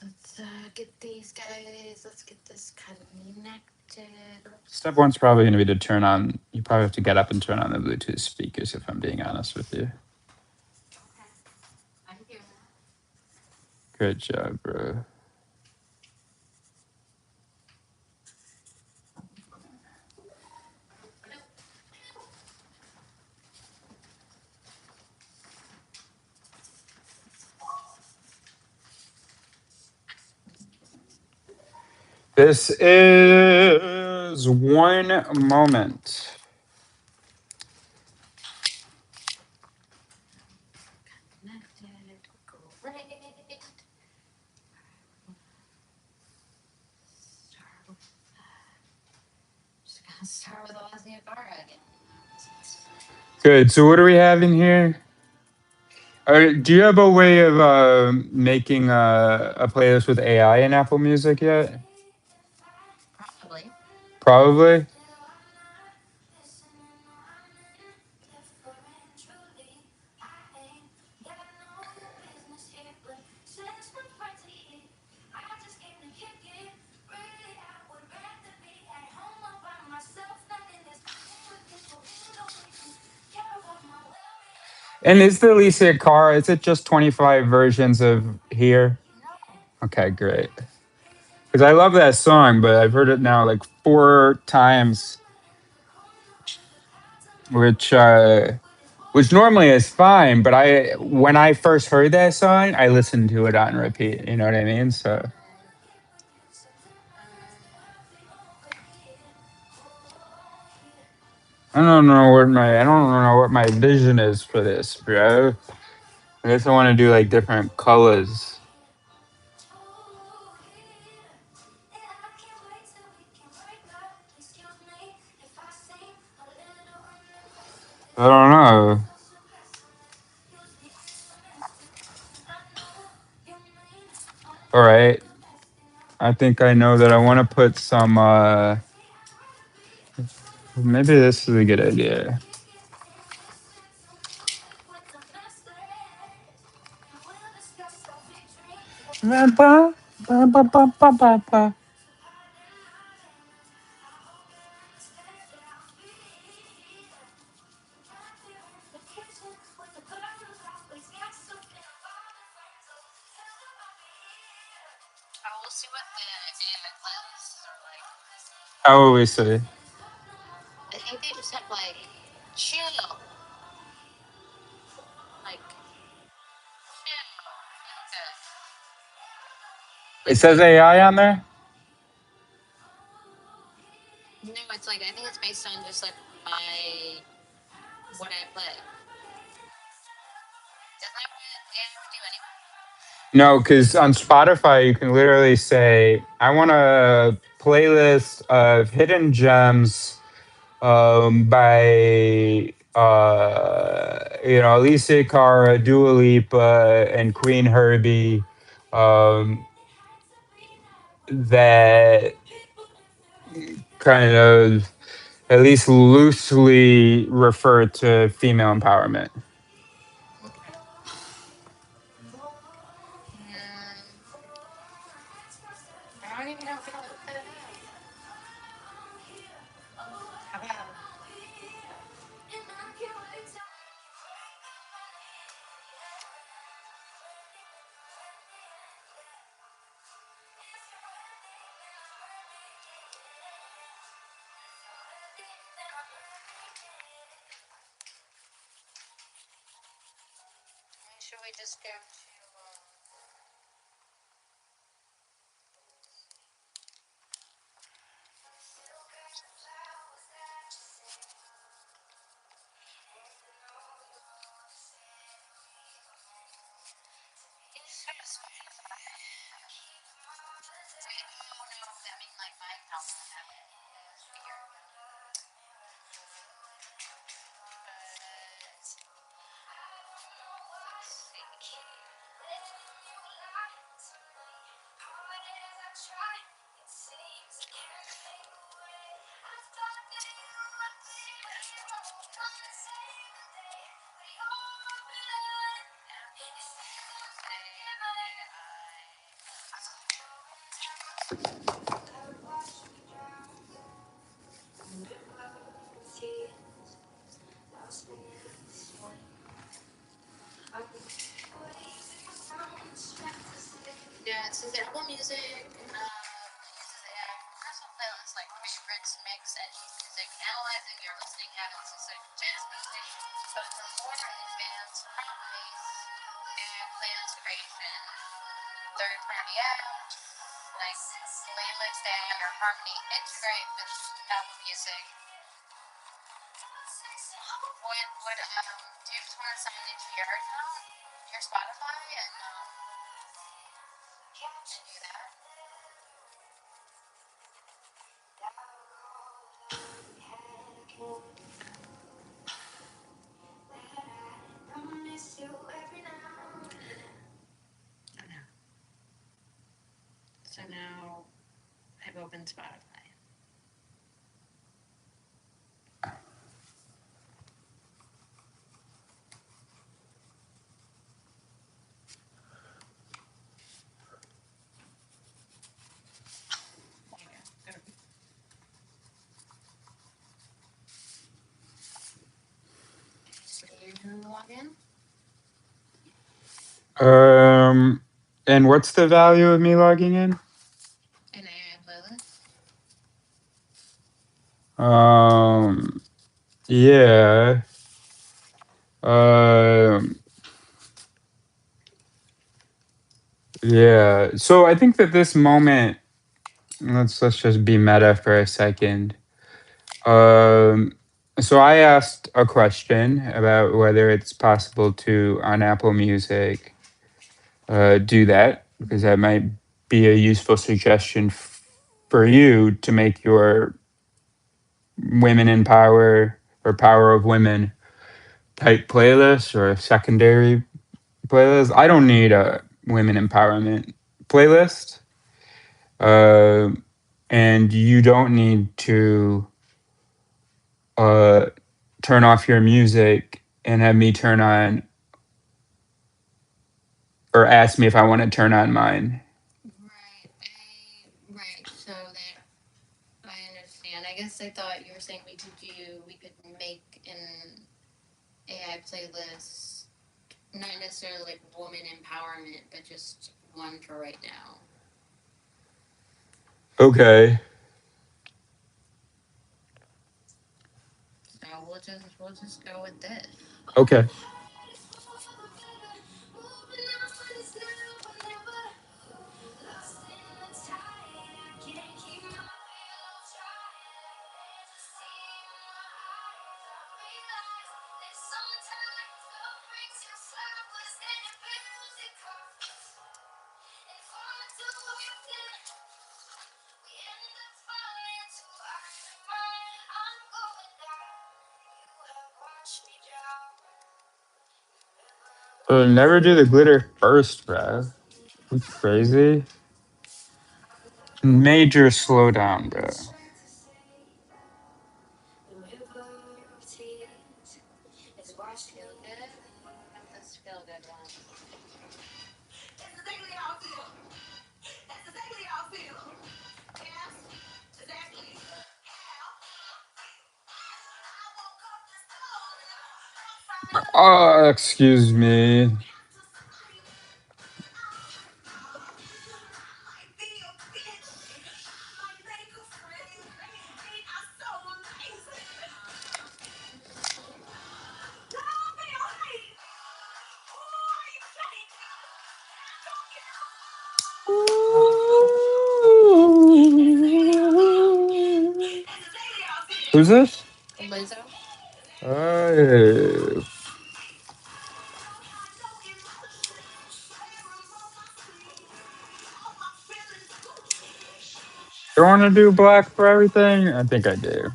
let's get these guys. Let's get this connected. Step one's probably going to be to turn on. You probably have to get up and turn on the Bluetooth speakers. If I'm being honest with you. Okay, I hear Good job, bro. This is one moment. connected. Great. Start with, just gonna start with Ozzy Agara again. Good. So what are we having here? Do you have a way of making a playlist with AI in Apple Music yet? Probably. Probably. And is the Alicia Cara, is it just 25 versions of here? No. Okay, great. Because I love that song, but I've heard it now like 4 times, which which normally is fine. But I when I first heard that song, I listened to it on repeat. You know what I mean? So I don't know what my vision is for this, bro. I guess I want to do like different colors. I don't know. All right. I think I know that I want to put some. Maybe this is a good idea. Ba, ba, ba, ba, ba, ba, ba, ba. Oh, we'll see what the playlists are like. How will we say? I think they just have like chill, like chill. It says AI on there. No, it's like I think it's based on just like my what I play. Doesn't that what they have to do anyway? No, because on Spotify you can literally say, "I want a playlist of hidden gems by Alicia Cara, Dua Lipa, and Queen Herbie um, that kind of at least loosely refer to female empowerment. Okay. Mm, I don't even know if I looked that up. How about? Should we just go to? Oh no, I mean like my account doesn't have it. It's weird. Let's see. Yeah, it says Apple Music uses AI personal playlists like favorites, mix, and music, analyzing your listening habits and suggest music. But for more advanced prompt-based AI playlist creation, third-party apps like Playlist AI or Harmony integrate with Apple Music. Do you just want to sign into your account, your Spotify, and do that? So now I've opened Spotify. There you go. So you log in. And what's the value of me logging in? An AI playlist. Um, yeah. Um, yeah. So I think that this moment, let's just be meta for a second. Um, so I asked a question about whether it's possible to on Apple Music do that because that might be a useful suggestion for you to make your women in power or power of women type playlist or a secondary playlist. I don't need a women empowerment playlist. Uh, and you don't need to uh, turn off your music and have me turn on or ask me if I want to turn on mine. Right. So that I understand. I guess I thought you were saying we could make an AI playlist, not necessarily like woman empowerment, but just one for right now. Okay. So we'll just go with this. Okay. Never do the glitter first, bro. You crazy? Major slowdown, bro. Excuse me. Who's this? Lizzo. Uh, do I want to do black for everything? I think I do.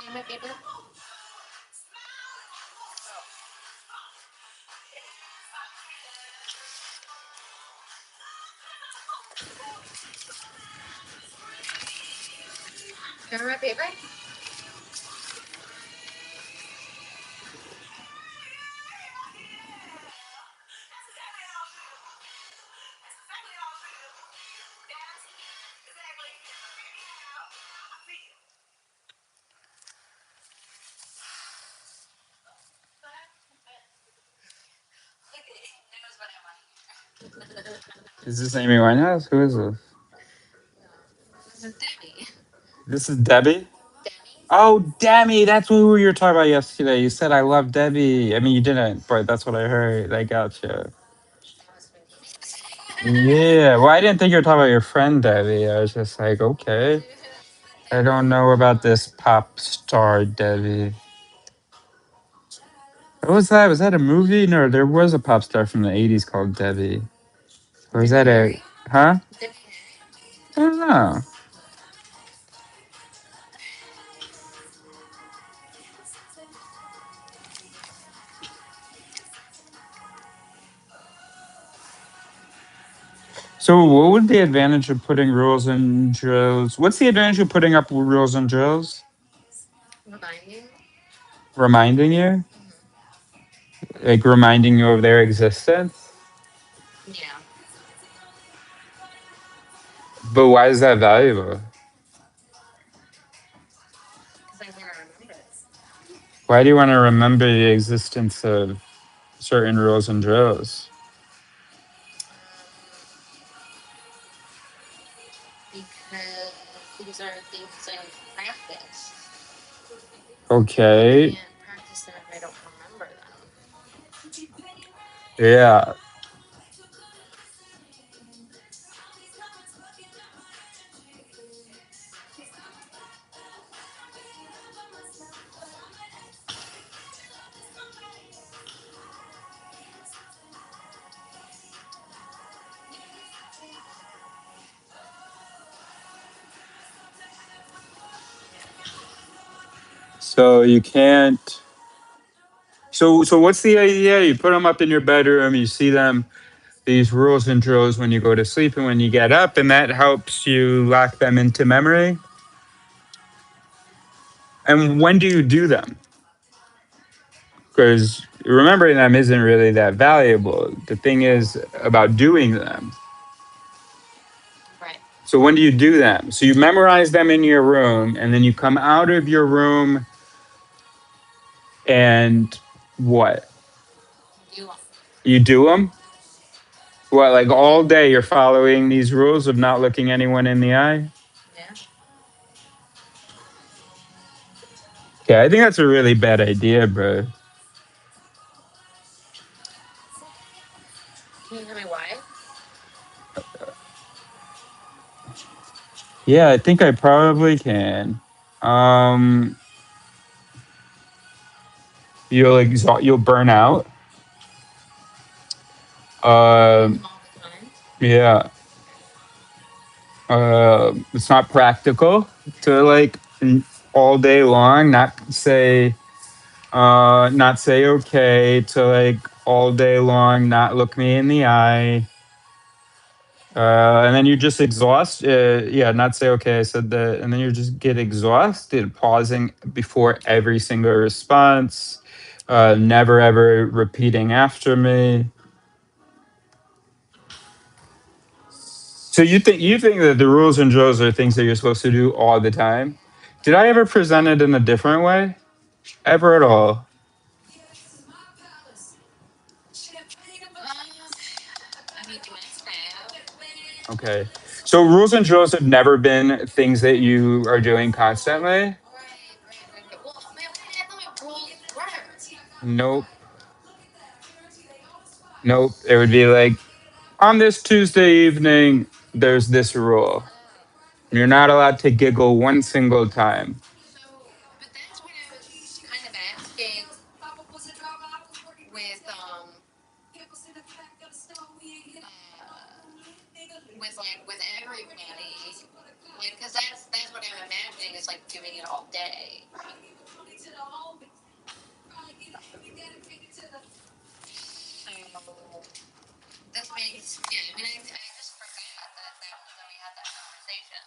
Can my paper? Can my paper? Is this Amy Winehouse? Who is this? This is Debbie. This is Debbie? Demi? Oh, Demi, that's who you were talking about yesterday. You said I love Debbie. I mean, you didn't, but that's what I heard. I gotcha. That was Yeah, well, I didn't think you were talking about your friend Debbie. I was just like, okay. I don't know about this pop star Debbie. What was that? Was that a movie? No, there was a pop star from the 80s called Debbie. Or was that a. Huh? Debbie. I don't know. So, what would the advantage of putting rules and drills? What's the advantage of putting up rules and drills? Reminding. Reminding you? Like reminding you of their existence? Yeah. But why is that valuable? Because I want to remember it. Why do you want to remember the existence of certain rules and drills? Because these are things I practice. I Okay. can't practice them if I don't remember them. Yeah. So you can't. So what's the idea? You put them up in your bedroom. You see them. These rules and drills when you go to sleep and when you get up, and that helps you lock them into memory. And when do you do them? Because remembering them isn't really that valuable. The thing is about doing them. Right. So when do you do them? So you memorize them in your room, and then you come out of your room and what? Do them. You do them? What, like all day you're following these rules of not looking anyone in the eye? Yeah. Okay, I think that's a really bad idea, bro. Yeah, I think I probably can. Um, you'll burn out. Um, All the time. yeah, it's not practical to like all day long not say okay to like all day long not look me in the eye. And then you just exhaust. Yeah, not say okay. I said that, and then you just get exhausted, pausing before every single response, never ever repeating after me. So you think that the rules and drills are things that you're supposed to do all the time? Did I ever present it in a different way? Ever at all? I mean, you might have. Okay. So rules and drills have never been things that you are doing constantly? Right. Well, man, I thought my rules were. Nope. Nope. It would be like on this Tuesday evening, there's this rule. You're not allowed to giggle one single time. So, but that's what I was kind of asking with with everybody, like because that's what I'm imagining is like doing it all day. So this makes yeah. I mean, I just forgot that we had that conversation.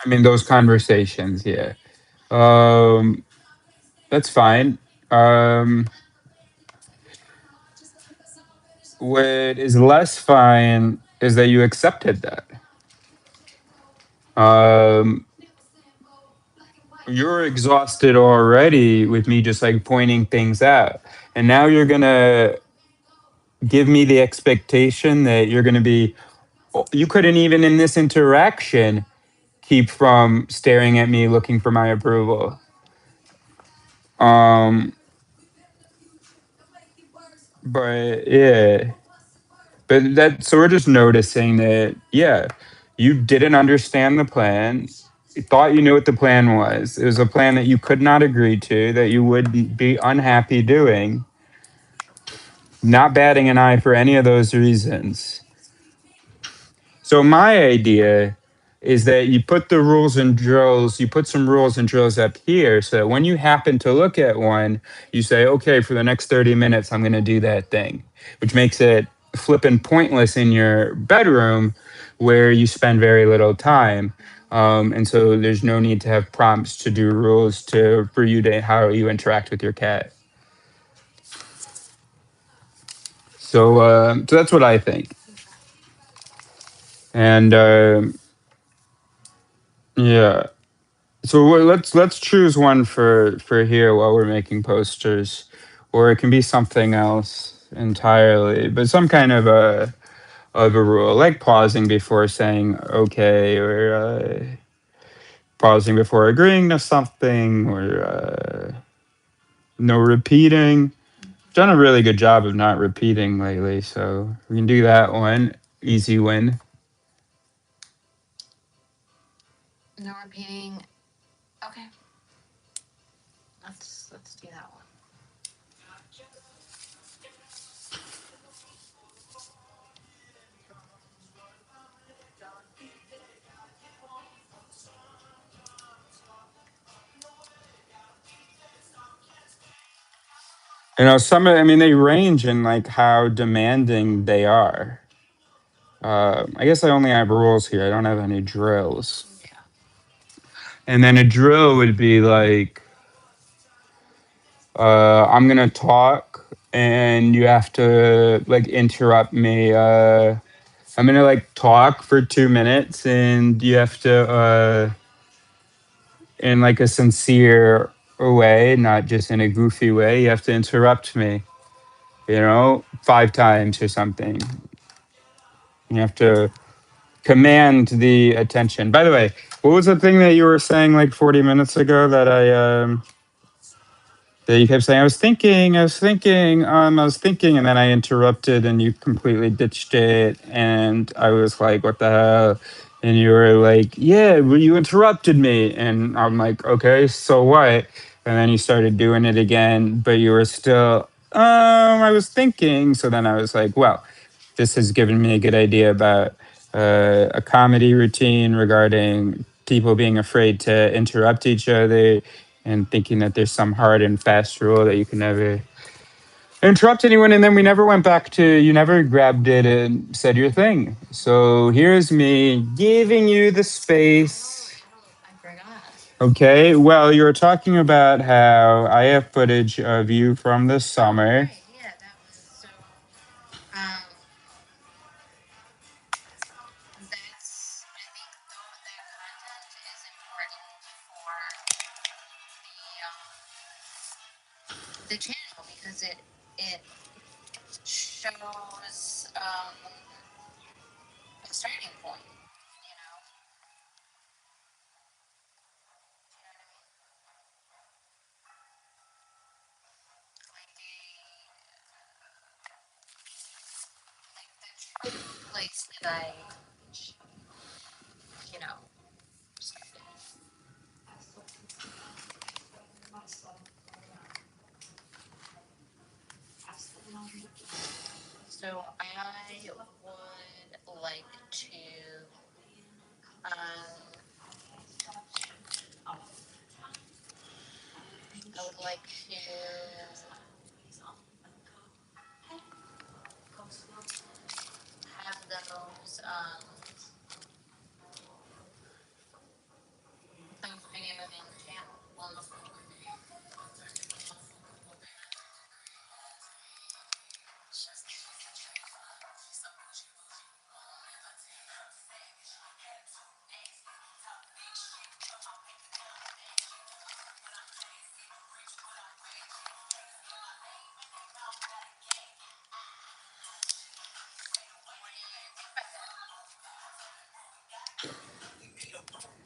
I mean, those conversations, yeah. Um, that's fine. Um, what is less fine is that you accepted that. Um, you're exhausted already with me just like pointing things out. And now you're going to give me the expectation that you're going to be, you couldn't even in this interaction keep from staring at me looking for my approval. Um, but yeah, but that, so we're just noticing that, yeah, you didn't understand the plan. You thought you knew what the plan was. It was a plan that you could not agree to, that you would be unhappy doing, not batting an eye for any of those reasons. So my idea is that you put the rules and drills, you put some rules and drills up here so that when you happen to look at one, you say, okay, for the next 30 minutes, I'm going to do that thing, which makes it flipping pointless in your bedroom where you spend very little time. And so there's no need to have prompts to do rules to for you to how you interact with your cat. So that's what I think. And yeah. So let's choose one for here while we're making posters, or it can be something else entirely, but some kind of a rule, like pausing before saying okay, or pausing before agreeing to something, or no repeating. Done a really good job of not repeating lately, so we can do that one. Easy win. No repeating. Okay, let's do that one. I mean, they range in like how demanding they are. I guess I only have rules here. I don't have any drills. Yeah. And then a drill would be like, I'm gonna talk, and you have to like interrupt me. I'm gonna like talk for 2 minutes, and you have to, in like a sincere way, not just in a goofy way. You have to interrupt me. 5 times or something. You have to command the attention. By the way, what was the thing that you were saying like 40 minutes ago that that you kept saying, I was thinking, and then I interrupted and you completely ditched it. And I was like, what the hell? And you were like, yeah, well, you interrupted me. And I'm like, okay, so what? And then you started doing it again, but you were still, I was thinking. So then I was like, well, this has given me a good idea about a comedy routine regarding people being afraid to interrupt each other and thinking that there's some hard and fast rule that you can never interrupt anyone. And then we never went back to, you never grabbed it and said your thing. So here's me giving you the space. I forgot. Okay, well, you were talking about how I have footage of you from the summer. Right, yeah, that was so. Um, that's I think though that content is important for the channel because it shows a starting point. You know, you know what I mean? Like the true place that I, you know, started. So I would like to um I would like to have those videos on the channel. On the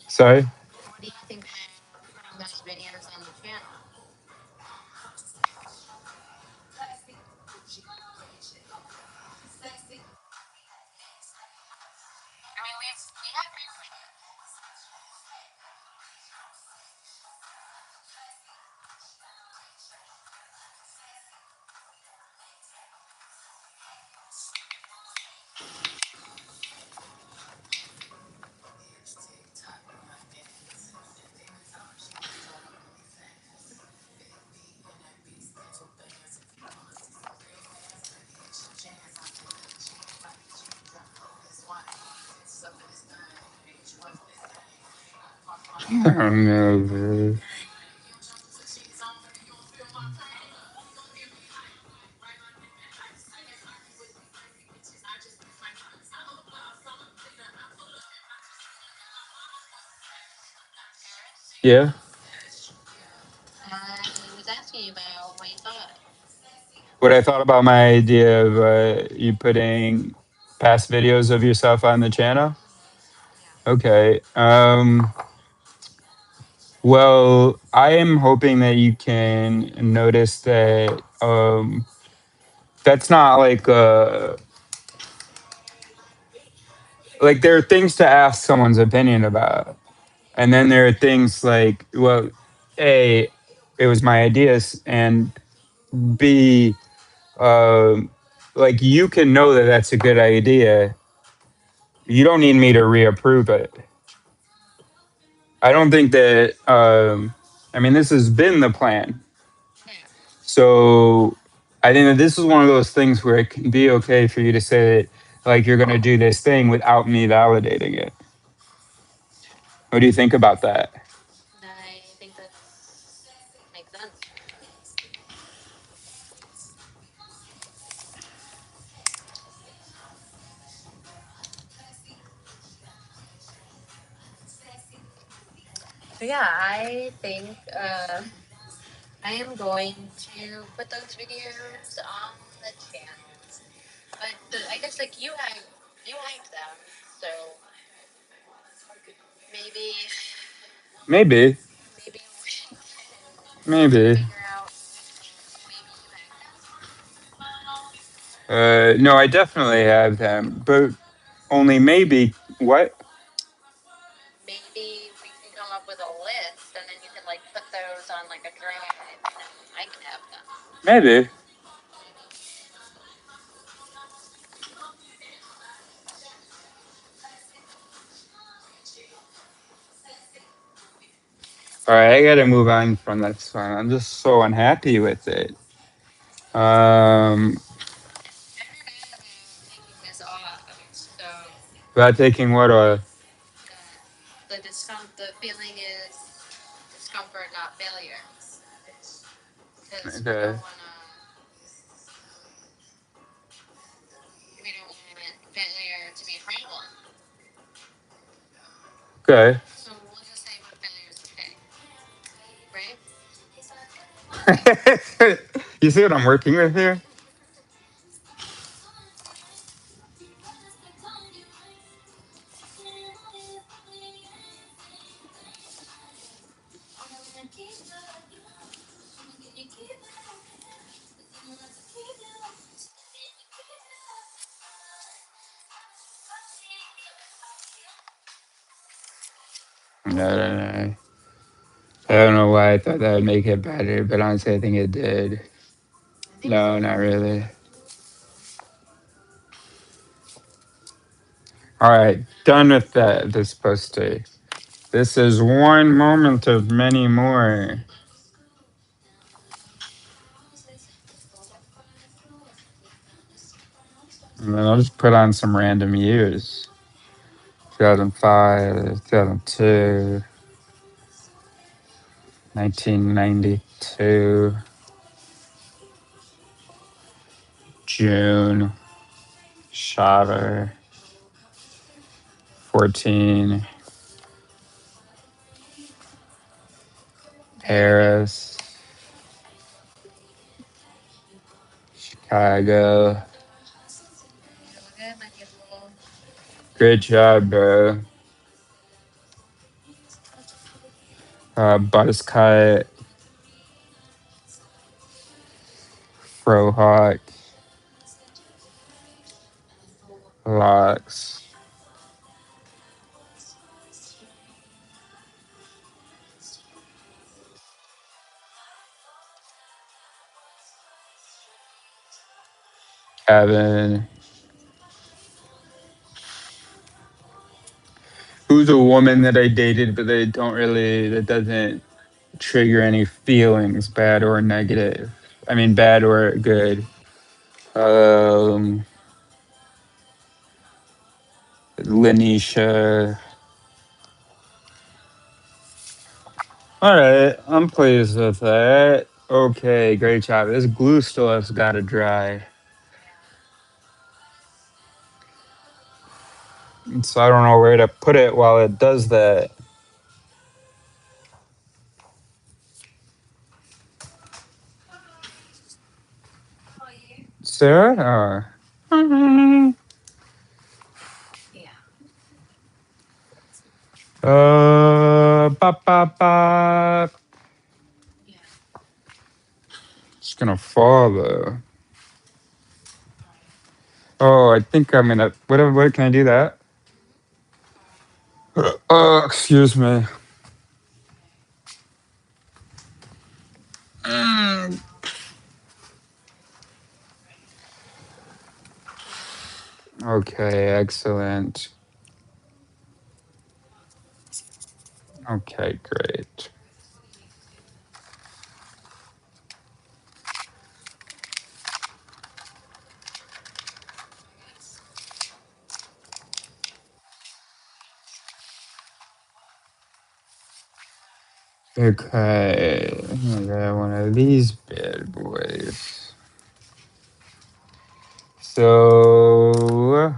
Sorry? What do you think about putting those videos on the channel? I mean, we have I don't know. Yeah. I was asking you about what you thought. What I thought about my idea of you putting past videos of yourself on the channel. Yeah. Okay. Well, I am hoping that you can notice that that's not like there are things to ask someone's opinion about, and then there are things like, well, a, it was my ideas, and b, um, like you can know that that's a good idea. You don't need me to reapprove it. I don't think that. I mean, this has been the plan. Yeah. So I think that this is one of those things where it can be okay for you to say that, like, you're going to do this thing without me validating it. What do you think about that? I think that makes sense. So yeah, I think I am going to put those videos on the channel. But I guess like you hyped them, so maybe Maybe. maybe we can Maybe. figure out. No, I definitely have them, but only maybe. What? Maybe we can come up with a list, and then you can like put those on like a drive, and I can have them. Maybe. All right, I gotta move on from this one. I'm just so unhappy with it. Um, I forgot about taking this off. So about taking what? the feeling is discomfort, not failure, because Okay. we don't want failure to be a problem. Okay. So we'll just say what failure is okay, right? You see what I'm working with here? No. I don't know why I thought that would make it better, but honestly, I think it did. I think so. No, not really. All right, done with that. This poster. This is one moment of many more. And then I'll just put on some random years. 2005, 2002, 1992, June, Shaver, 14, Very good. Paris, Chicago. Real good, my people. Great job, bro. Butterscut, Frohawk, Locks, Kevin. Who's a woman that I dated, but that doesn't trigger any feelings, bad or negative. I mean, bad or good. Um, Lanisha. All right, I'm pleased with that. Okay, great job. This glue still has got to dry, so I don't know where to put it while it does that. Sarah? Yeah. Ba, ba, ba. Yeah. It's gonna fall though. Oh, I think I'm gonna. What can I do that? Excuse me. Mm. Okay, excellent. Okay, great. Okay, I got one of these bad boys. So,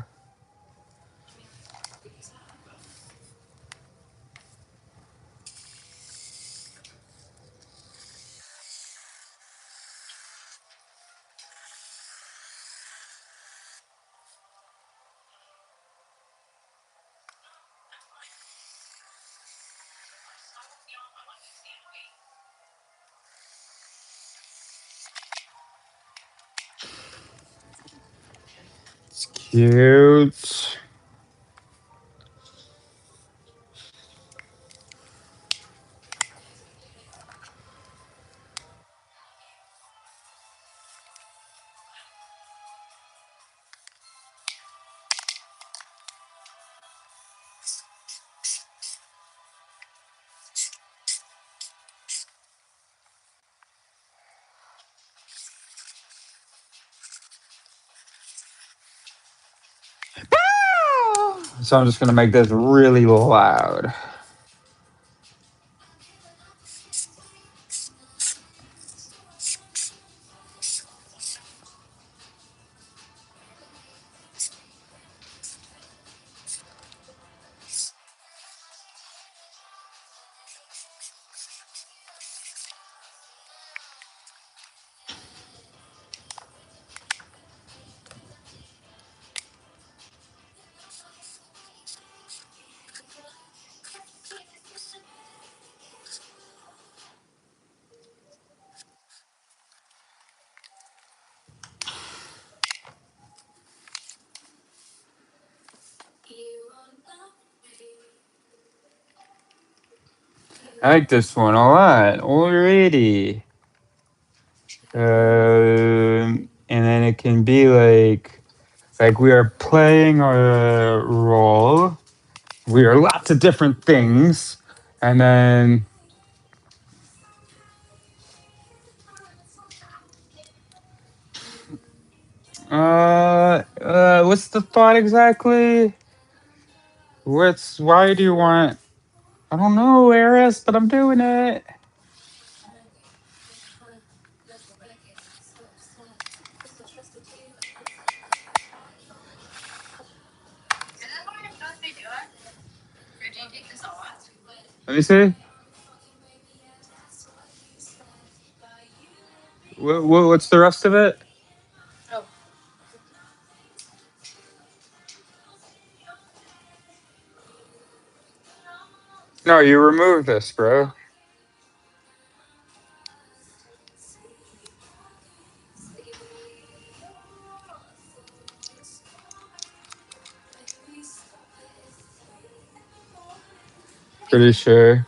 Cute. So I'm just gonna make this really loud. I like this one a lot already. And then it can be like we are playing a role. We are lots of different things, and then what's the thought exactly? What's why do you want? I don't know, Eris, but I'm doing it. Is this what you're supposed to be doing? Or do you take this off? Let me see. What's the rest of it? Oh, No, you remove this, bro. Pretty sure.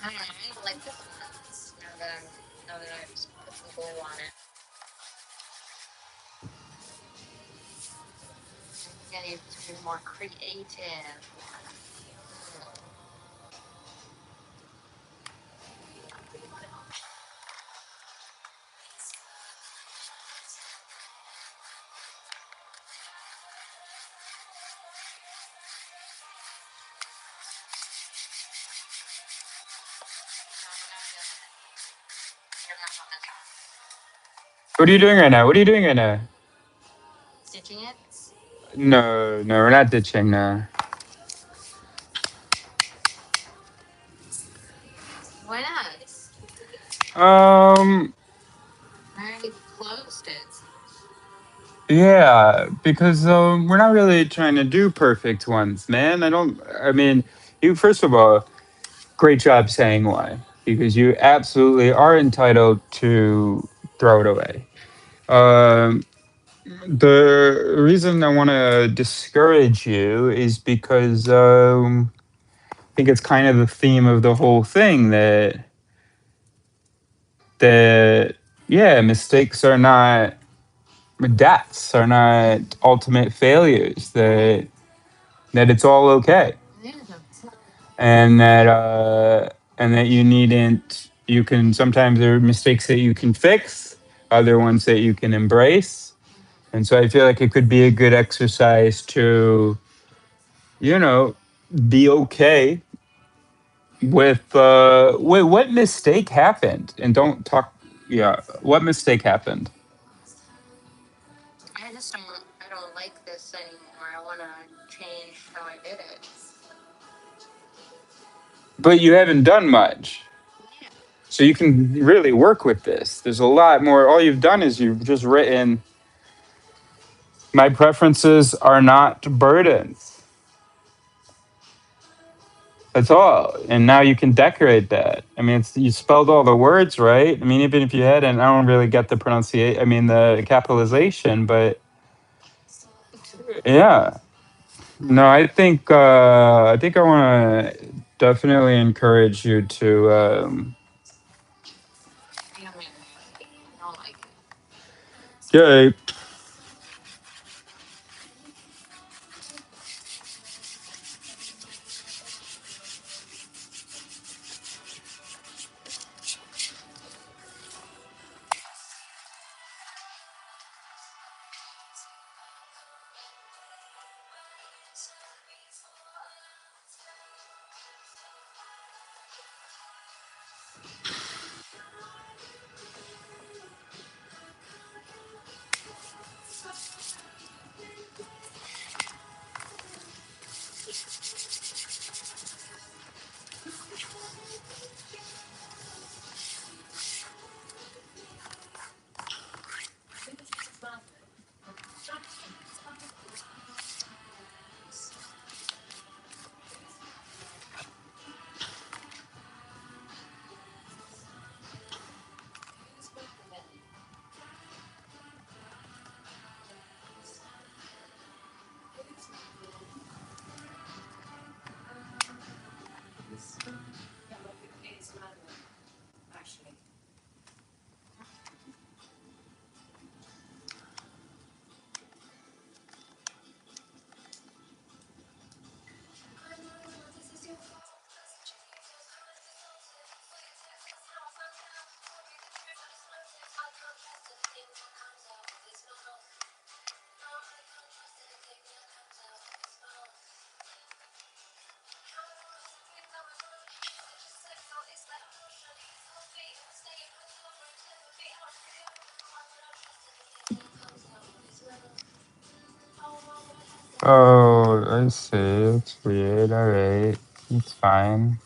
I don't know. I don't like this one. Now that I've put some glue on it. I need to be more creative. What are you doing right now? What are you doing right now? Stitching it. No, no, we're not ditching now. Why not? Um, I already closed it. yeah, because we're not really trying to do perfect ones, man. I don't. I mean, you first of all, great job saying why, because you absolutely are entitled to throw it away. Um, the reason I want to discourage you is because I think it's kind of the theme of the whole thing that yeah, mistakes are not deaths, are not ultimate failures. That it's all okay, Yeah. and that you needn't. You can sometimes there are mistakes that you can fix, other ones that you can embrace, and so I feel like it could be a good exercise to you know be okay with what mistake happened, and don't talk. Yeah, what mistake happened? I just don't. I don't like this anymore. I want to change how I did it. But you haven't done much. Yeah. So you can really work with this. There's a lot more. All you've done is you've just written, my preferences are not burdens. That's all. And now you can decorate that. I mean, it's you spelled all the words right. I mean, even if you had, and I don't really get the pronunciation. I mean, the capitalization, but yeah. No, I think I want to definitely encourage you to. I don't mean I don't like it. Yeah. Oh, I see. It's weird. All right, it's fine.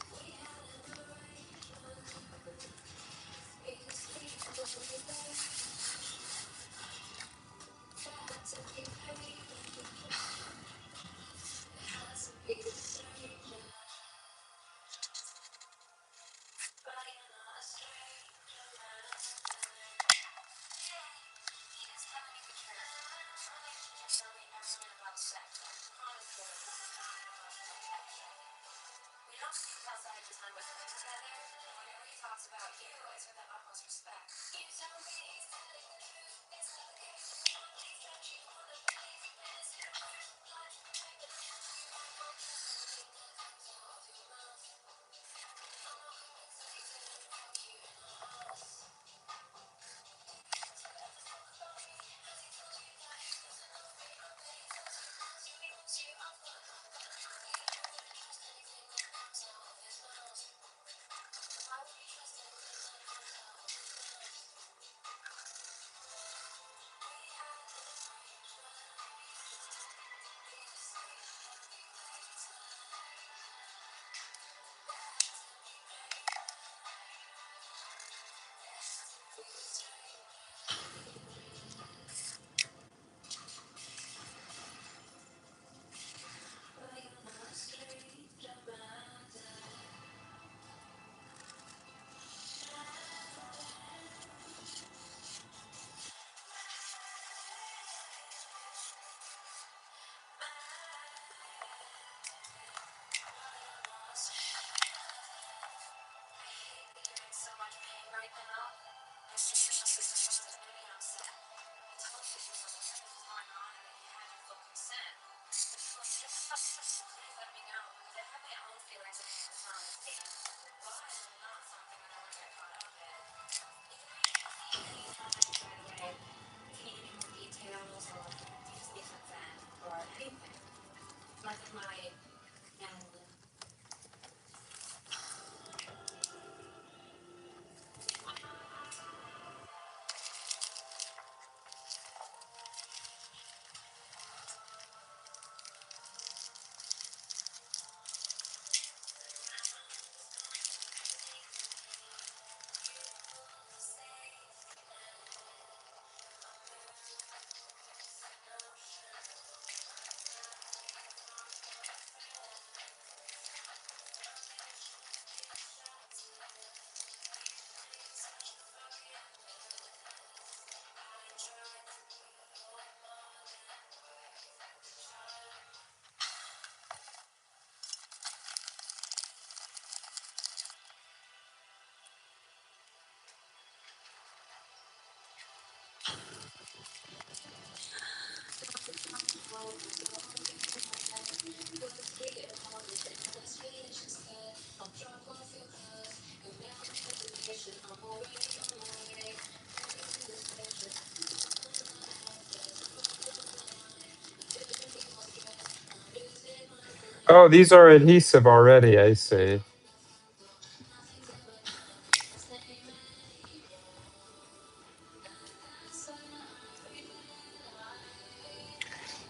Oh, these are adhesive already, I see.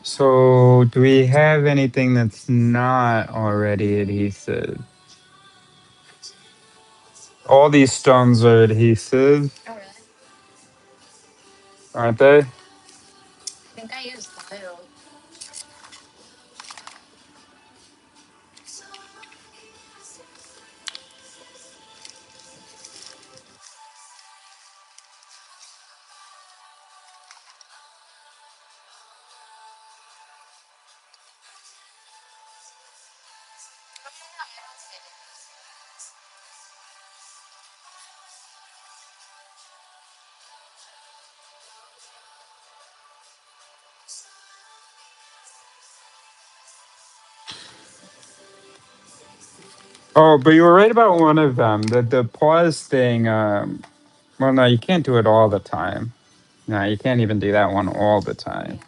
So, do we have anything that's not already adhesive? All these stones are adhesive, Oh, really? aren't they? I think I used glue. Oh, no, I don't see it. Oh, but you were right about one of them. The pause thing. Well, no, you can't do it all the time. No, you can't even do that one all the time.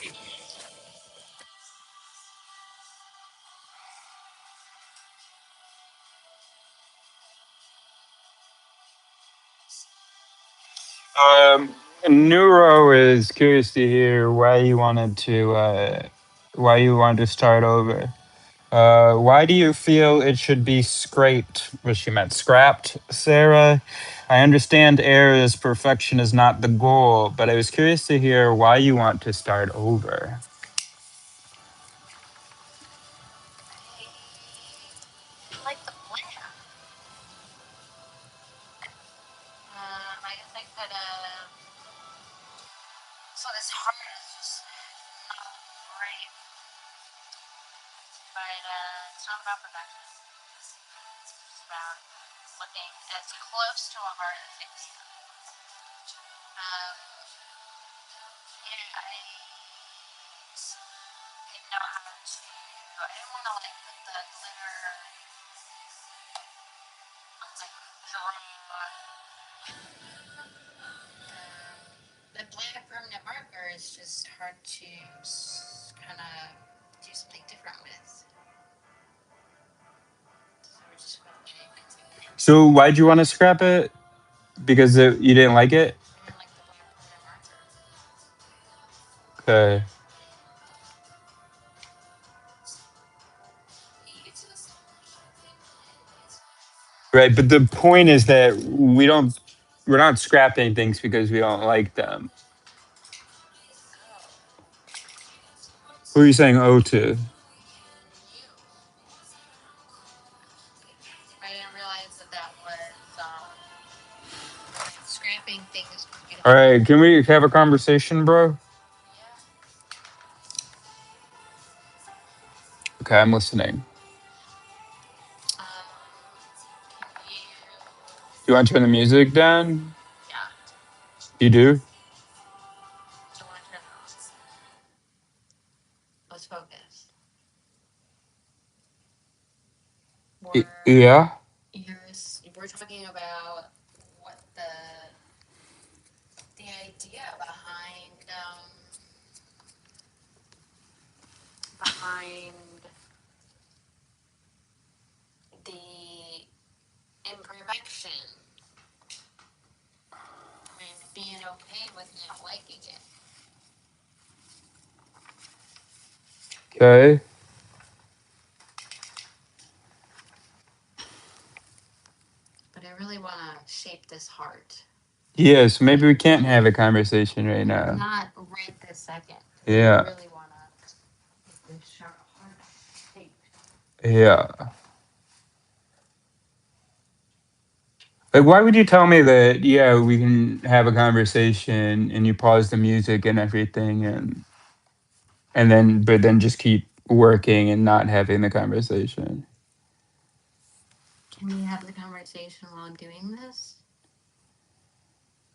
Yeah. Neuro is curious to hear why you wanted to start over. Why do you feel it should be scraped? What she meant, scrapped, Sarah? I understand errors, perfection is not the goal, but I was curious to hear why you want to start over. I like the plan. I guess I could have. So this heart is just not right, but it's not about perfection. It's just about looking as close to a heart as I can. Um, yeah, I didn't know how to. I didn't want to like put the glitter like draw the black permanent marker is just hard to kind of do something different with. So we're just gonna like So why'd you want to scrap it? Because you didn't like it? I didn't like the black permanent marker. Okay. Right, but the point is that we're not scrapping things because we don't like them. Oh, Who are you saying oh to? you. I didn't realize that that was like scrapping things because we All don't like right, can them. we have a conversation, bro? Yeah. Okay, I'm listening. Can you? Do you want to turn the music down? Yeah. You do? I want to turn it on. Let's focus. We're Yeah. we're talking about what the idea behind the imperfection and being okay with not liking it. Okay. But I really want to shape this heart. Yeah, so maybe we can't have a conversation right now. Not right this second. Yeah. I really want to get this heart shaped. Yeah. Like, why would you tell me that, yeah, we can have a conversation and you pause the music and everything and then, but then just keep working and not having the conversation? Can we have the conversation while I'm doing this?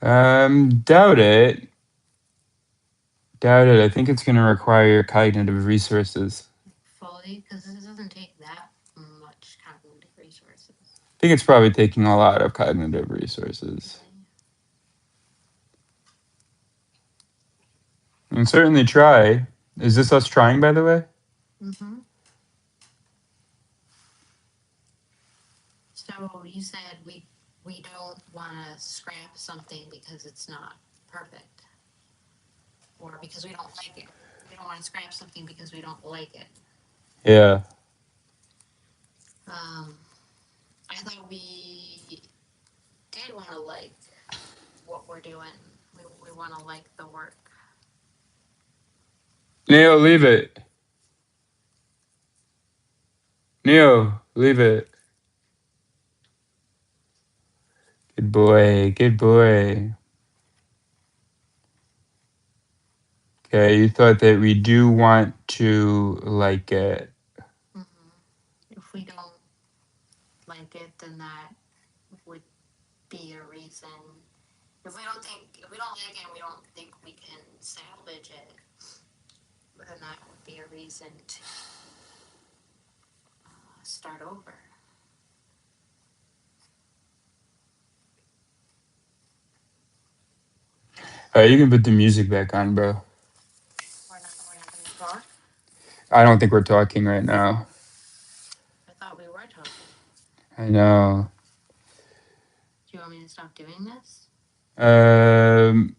Doubt it. Doubt it. I think it's going to require cognitive resources. Fully? Because it doesn't take that much cognitive resources. I think it's probably taking a lot of cognitive resources. Really? And certainly try. Is this us trying, by the way? Mm-hmm. So you said we don't want to scrap something because it's not perfect, or because we don't like it. We don't want to scrap something because we don't like it. Yeah. Um, I thought we did want to like what we're doing. We want to like the work. Neo, leave it. Neo, leave it. Good boy. Good boy. Okay, you thought that we do want to like it. Mm-hmm. If we don't like it, then that would be a reason. If we don't like it and we don't think we can salvage it, then that would be a reason to start over. All right, you can put the music back on, bro. We're not going to talk. I don't think we're talking right now. I thought we were talking. I know. Do you want me to stop doing this? Um,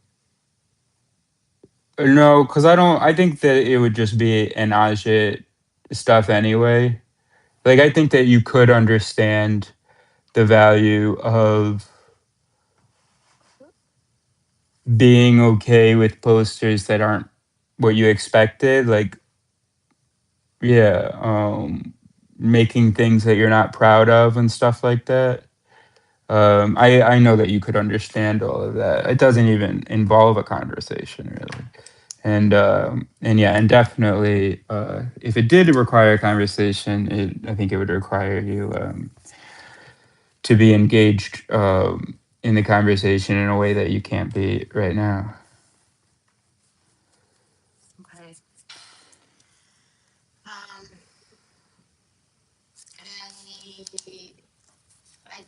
no, because I don't. I think that it would just be an Ajit stuff anyway. Like, I think that you could understand the value of being okay with posters that aren't what you expected. Like, yeah, making things that you're not proud of and stuff like that. I know that you could understand all of that. It doesn't even involve a conversation really. And yeah, and definitely, if it did require a conversation, I think it would require you to be engaged in the conversation in a way that you can't be right now. Okay. Um, and I,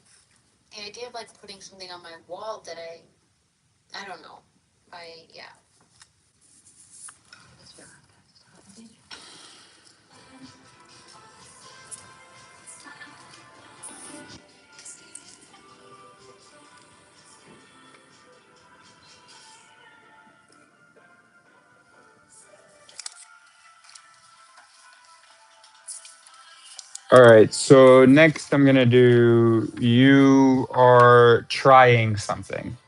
the idea of like putting something on my wall that I don't know. Yeah. All right, so next I'm gonna do you are trying something.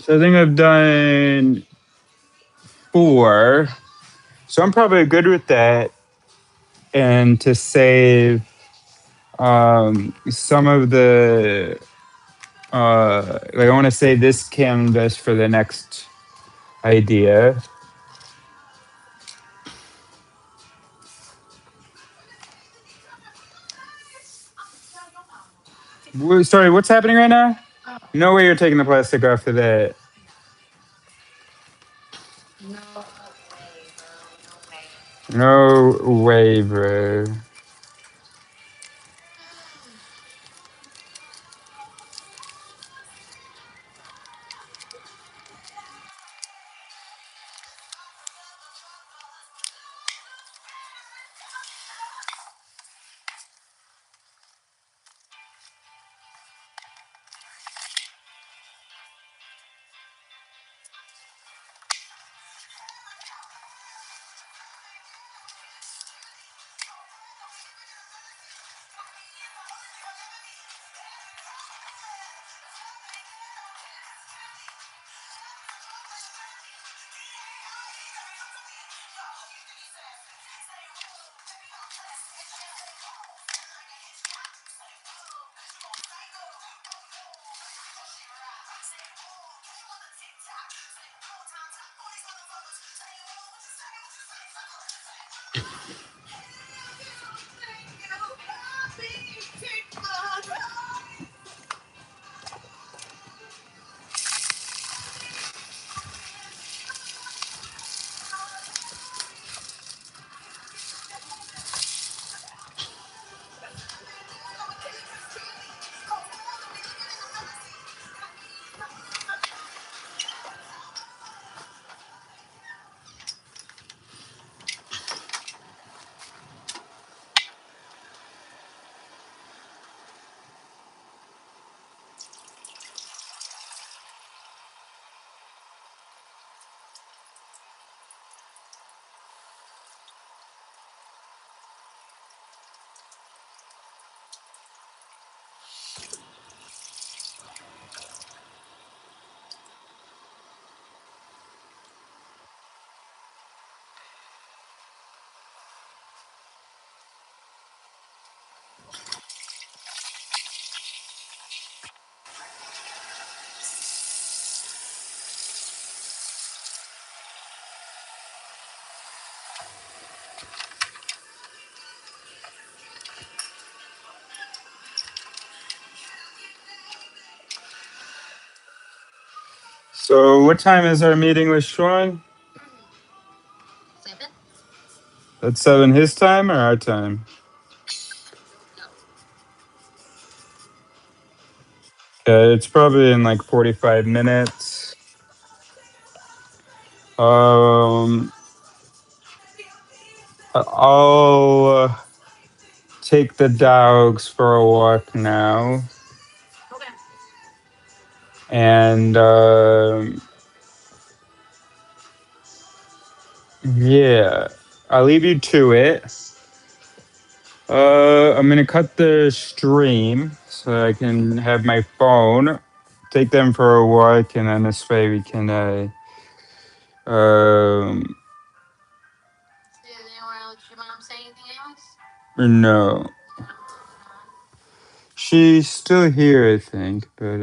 So I think I've done 4. So I'm probably good with that. And to save some of the like I want to say this canvas for the next idea. Sorry, what's happening right now? No way you're taking the plastic off of that. No way, bro. No way. No way, bro. So what time is our meeting with Sean? 7? That's 7 his time or our time? No. Okay, it's probably in like 45 minutes. Um, I'll take the dogs for a walk now, Okay. and yeah, I'll leave you to it. I'm gonna cut the stream so I can have my phone, take them for a walk, and then this way we can um Did anyone else, your mom say anything else? no. No. She's still here, I think, but